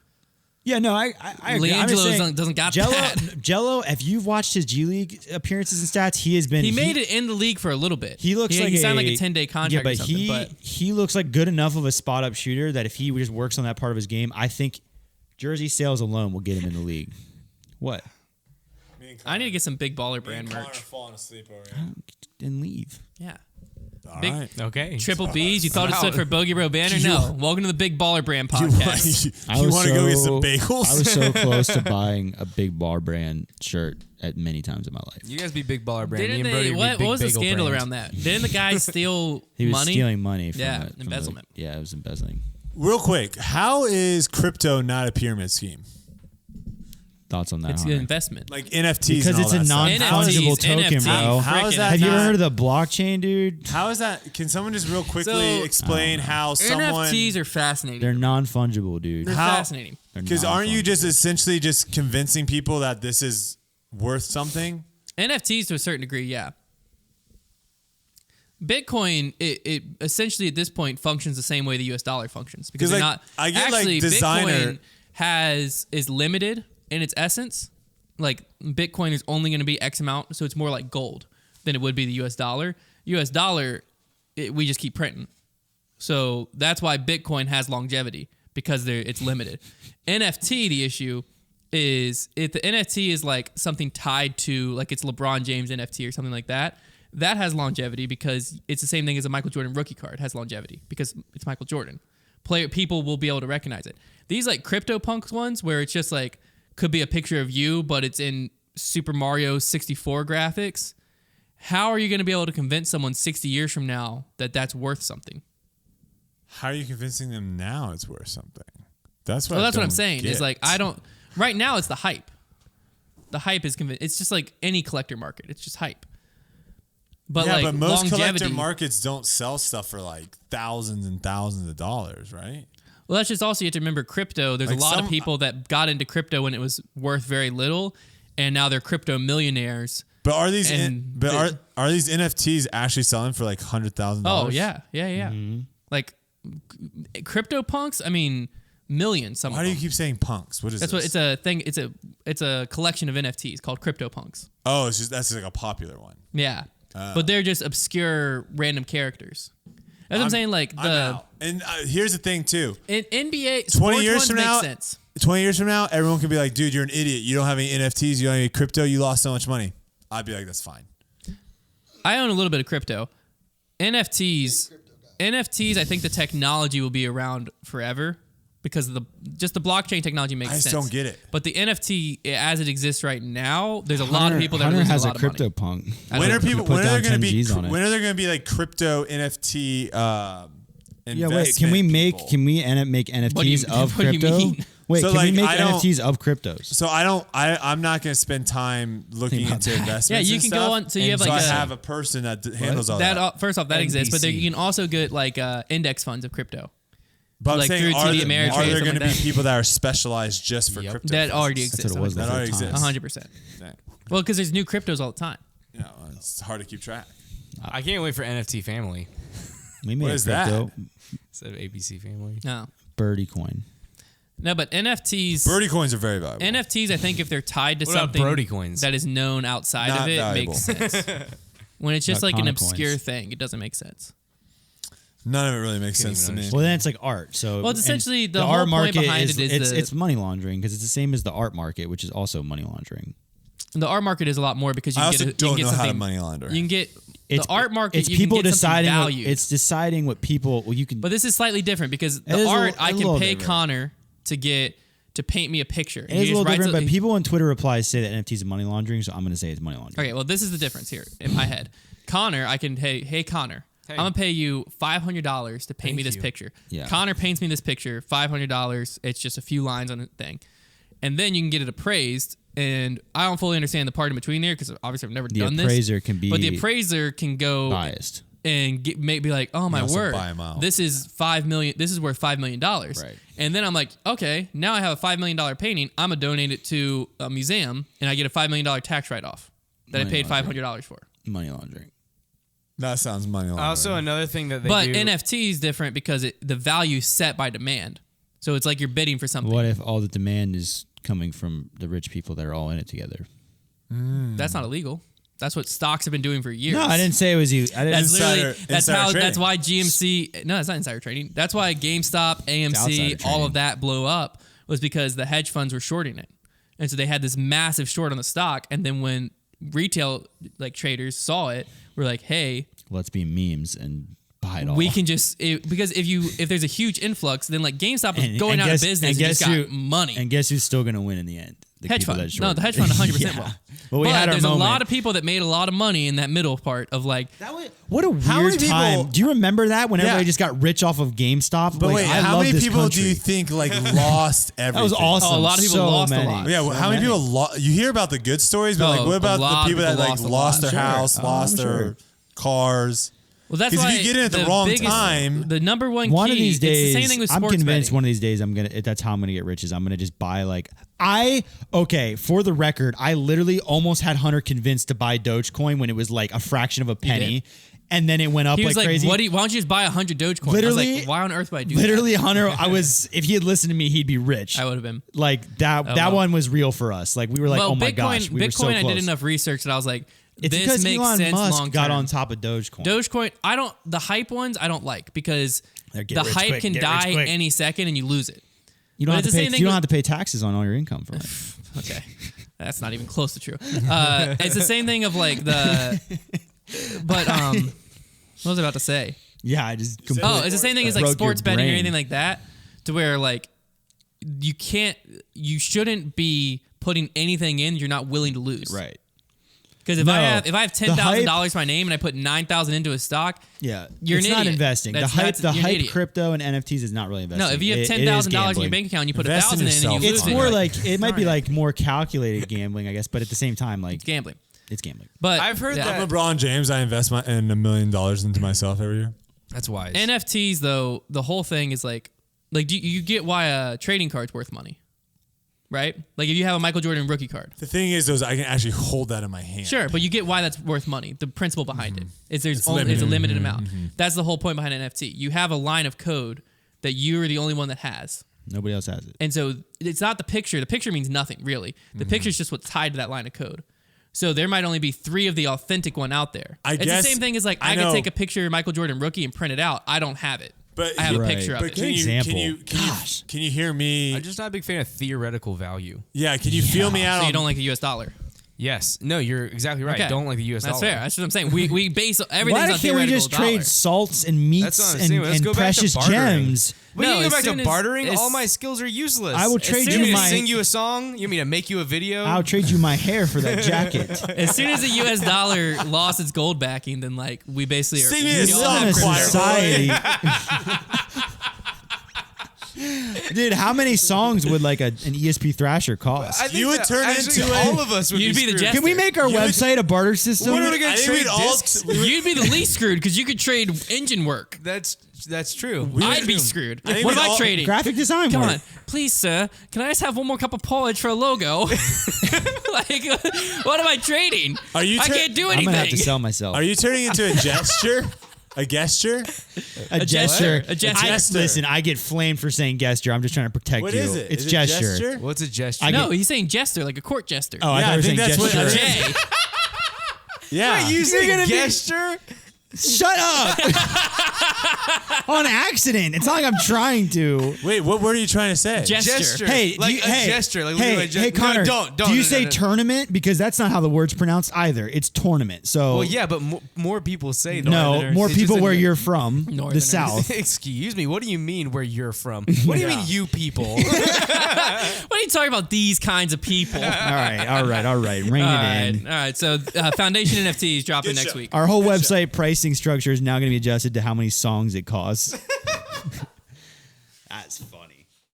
Yeah, no, I agree. LiAngelo doesn't got that. Jello, if you've watched his G League appearances and stats, he has been. He made it in the league for a little bit. He looks like he signed like a 10-day contract. Yeah, but he looks like good enough of a spot up shooter that if he just works on that part of his game, I think jersey sales alone will get him in the league. What? I need to get some big baller brand merch. Konner falling asleep over here. And leave. Yeah. All Big, right. Okay. Triple B's. You thought it stood for Bogey Bro Banter? No. Welcome to the Big Baller Brand podcast. You want to go get some bagels? I was so close to buying a Big Baller Brand shirt at many times in my life. You guys be Big Baller Brand. Didn't Me and Brodie would be what Big was the Bagel scandal Brand. around that? Didn't the guy steal He was money? stealing money from embezzlement. it was embezzling. Real quick, how is crypto not a pyramid scheme? Thoughts on that? It's an investment. Like NFTs because and all it's a that stuff. non-fungible token, bro. How is that Have you not- ever heard of the blockchain, dude? How is that? Can someone just real quickly explain how someone... NFTs are fascinating. They're non-fungible, dude. They're fascinating. Because aren't you just essentially just convincing people that this is worth something? NFTs to a certain degree, yeah. Bitcoin, it essentially at this point functions the same way the US dollar functions. Because they're not... I get actually, designer... Bitcoin is limited in its essence. Like Bitcoin is only going to be X amount, so it's more like gold than it would be the US dollar. US dollar, we just keep printing. So that's why Bitcoin has longevity, because it's limited. NFT, the issue is if the NFT is like something tied to, like it's LeBron James NFT or something like that, that has longevity because it's the same thing as a Michael Jordan rookie card has longevity because it's Michael Jordan. People will be able to recognize it. These like CryptoPunks ones where it's just like, could be a picture of you, but it's in Super Mario 64 graphics. How are you going to be able to convince someone 60 years from now that that's worth something? How are you convincing them now it's worth something? That's what. What I'm saying. Is like I don't. Right now, it's the hype. The hype is it's just like any collector market. It's just hype. But yeah, like but most longevity, collector markets don't sell stuff for like thousands and thousands of dollars, right? Well, that's just also you have to remember crypto. There's Like a lot of people that got into crypto when it was worth very little, and now they're crypto millionaires. But are these are these NFTs actually selling for like $100,000? Oh yeah. Mm-hmm. Like CryptoPunks. I mean, millions. Some. Why do you keep saying punks? What is that's this? what it's a thing. It's a collection of NFTs called CryptoPunks. Oh, that's just like a popular one. Yeah, but they're just obscure random characters. That's what I'm saying. Like and here's the thing too. In NBA, 20 years from now, makes sense. 20 years from now, everyone can be like, "Dude, you're an idiot. You don't have any NFTs. You don't have any crypto. You lost so much money." I'd be like, "That's fine." I own a little bit of crypto. NFTs. I think the technology will be around forever because of the blockchain technology makes sense. I just don't get it. But the NFT as it exists right now, there's a lot of people that are losing has a lot a crypto of money. punk. When are there going to be like crypto NFT yeah, wait, can we make NFTs of what do you crypto? mean? Wait, So, can like, we make I don't- NFTs of cryptos? So I'm not going to spend time looking about into that. investments. Yeah, you and can stuff. go on. So you have like I a, have a person that handles all that. First off, that exists, but there, NBC. you can also get like index funds of crypto. But like I'm saying, through TD Ameritrade, are there something going to like be that. people that are specialized just for crypto? That already That's exists. what it was the That whole already time. exists. 100%. Dang. Well, because there's new cryptos all the time. Yeah, well, it's hard to keep track. I can't wait for NFT Family We made What a is that? crypto instead of ABC Family. No. Birdie coin. No, but NFTs. Birdie coins are very valuable. NFTs, I think if they're tied to What about something Brodie coins? that is known outside Not of it, valuable. makes sense. When it's just Not like an Konner obscure coins. thing, it doesn't make sense. None of it really makes Couldn't sense to even me. Well, then it's like art. So Well, it's and essentially the whole art point market behind it is it's money laundering because it's the same as the art market, which is also money laundering. The art market is a lot more because you I can also get you can don't get know how to something. money launder. You can get the art market. It's you people can get deciding. something valued. It's deciding what people. Well, you can. But this is slightly different because It the is art a I can little pay different. Konner to paint me a picture. It is a He little just writes different, but people on Twitter replies say that NFTs is money laundering, so I'm going to say it's money laundering. Okay, well, this is the difference here in my head. Konner, I can hey Konner, Hey. I'm gonna pay you $500 to paint Thank me this you. picture. Yeah. Konner paints me this picture, $500. It's just a few lines on a thing, and then you can get it appraised. And I don't fully understand the part in between there because obviously I've never The done this. appraiser can be but the appraiser can go biased. and be like, oh my also word, buy 'em out. this is $5 million. This is worth $5 million. Right. And then I'm like, okay, now I have a $5 million painting. I'm gonna donate it to a museum, and I get a $5 million tax write off that I Money paid laundering. $500 for. Money laundering. That sounds money laundering. Also, another thing that they But do. NFT is different because the value is set by demand. So it's like you're bidding for something. What if all the demand is coming from the rich people that are all in it together? That's not illegal. That's what stocks have been doing for years. No, I didn't say it was you. I didn't. That's literally Insider trading. that's why GMC. No, it's not insider trading. That's why GameStop, AMC, outsider all trading. of that blew up was because the hedge funds were shorting it, and so they had this massive short on the stock. And then when retail like traders saw it, were like, hey, Let's be memes and buy it all. we can just because if there's a huge influx, then like GameStop is And- going and out guess- of business and and just guess got who- money. And guess who's still going to win in the end? The Hedge people fund. that No, short. the hedge fund 100% Yeah. will. But we had our there's moment. a lot of people that made a lot of money in that middle part of like, What a How many weird people- time. Do you remember that when everybody Yeah. just got rich off of GameStop? But Like, wait, I how love many this people do country. you think like lost everything? That was awesome. Oh, a lot of people So lost a many. lot. Yeah, well, So how many many. people you hear about the good stories, but like Oh, what a about lot the of people that people like lost a lost their lot. house, Sure. lost I'm their sure. cars? well, that's 'Cause why if you get in at the wrong time- the number one One key, of these days, it's the same thing with I'm sports convinced betting. one of these days that's how I'm gonna get rich. Is I'm gonna just buy like for the record, I literally almost had Hunter convinced to buy Dogecoin when it was like a fraction of a penny, and then it went up He was like, crazy. why don't you just buy 100 Dogecoin? I was Literally- like, why on earth would I do that? Literally, Hunter, if he had listened to me, he'd be rich. I would have been. Like that well. one was real for us. Like we were like, well, oh my Bitcoin, gosh, we were so Bitcoin, I close. did enough research that I was like, It's this because makes Elon sense Musk long got term. on top of Dogecoin. Dogecoin, the hype ones I don't like because They're get the rich hype quick, can get rich die quick. any second and you lose it. You don't but have to it's the pay. same thing You don't with- have to pay taxes on all your income from it. Okay. That's not even close to true. It's the same thing of like the, but what was I about to say? Yeah, I just Oh, it's the same thing as like broke your sports betting or brain. anything like that, to where like you shouldn't be putting anything in you're not willing to lose. Right. Because if No, I have the $10,000 to my name and I put $9,000 into a stock, Yeah, You're it's an not idiot. investing. That's- the you're an hype, idiot. crypto and NFTs is not really investing. no, if you have It is $10,000 in your gambling. bank account, and you put Invest in 1,000 in and you yourself. lose It's it. more you're like it might be Sorry. like more calculated gambling, I guess, but at the same time, like gambling. it's gambling. But I've heard yeah. that- I'm LeBron James. I invest in $1 million into myself every year. That's wise. NFTs though, the whole thing is like do you get why a trading card's worth money, right? Like if you have a Michael Jordan rookie card. The thing is, though, is I can actually hold that in my hand. Sure, but you get why that's worth money. The principle behind it is It's there's a limited. limited amount. That's the whole point behind an NFT. You have a line of code that you're the only one that has. Nobody else has it. And so it's not the picture. The picture means nothing, really. The picture is just what's tied to that line of code. So there might only be 3 of the authentic one out there. It's guess- the same thing as like I I could know. take a picture of Michael Jordan rookie and print it out. I don't have it. But I have Right. a picture of But it. can you, example. Gosh. Can you hear me? I'm just not a big fan of theoretical value. Yeah, can you feel me out? So you on- don't like the US dollar. Yes. No, you're exactly right. Okay. Don't like the US That's dollar. fair. That's what I'm saying. We base everything's Why on can't we theoretical just dollar. trade salts and That's what meats I'm and, saying. Let's and go back to precious bartering. gems? We No, can go as back to soon as bartering. it's- All my skills are useless. I will As trade soon You you want me to my. sing you a song? You want me to make you a video? I'll trade you my hair for that jacket. As soon as the US dollar lost its gold backing, then like we basically are. Sing me we a all song, have in a choir society. Dude, how many songs would like an ESP Thrasher cost? I think You would that turn actually into all of us would You'd be the screwed. jester. Can we make our You would- website a barter system? What are we I gonna think trade we'd all- discs? You'd be the least screwed because you could trade engine work. That's That's true. I'd be screwed. I think What am we I all- trading? Graphic design Come work. on, please, sir. Can I just have one more cup of porridge for a logo? Like, what am I trading? Are you I tur- can't do I'm anything. gonna have to sell myself. Are you turning into a gesture? A gesture? a gesture? A gesture. Listen, I get flamed for saying gesture. I'm just trying to protect What you. is it? It's Is it gesture. What's a gesture? No, he's saying jester, like a court jester. Oh, I Yeah, thought I you were think saying that's what- gesture. Jay. Yeah. you say gonna be- gesture? Shut up! On accident. It's not like I'm trying to. Wait, what word are you trying to say? Gesture. Hey, like do you, a hey, gesture. Like hey, literally a hey, gesture. Connor. No, don't. Do you no, say no. tournament? Because that's not how the word's pronounced either. It's tournament. So Well, yeah, but more people say that. no, Northerners. more It's just people in where the- you're from, the Northerners. South. Excuse me. What do you mean where you're from? What do you mean you people? What are you talking about? These kinds of people. All right. Rein it in. All right. So, Foundation NFTs dropping Good next show. week. Our whole website pricing structure is now going to be adjusted to how many songs it costs. That's funny.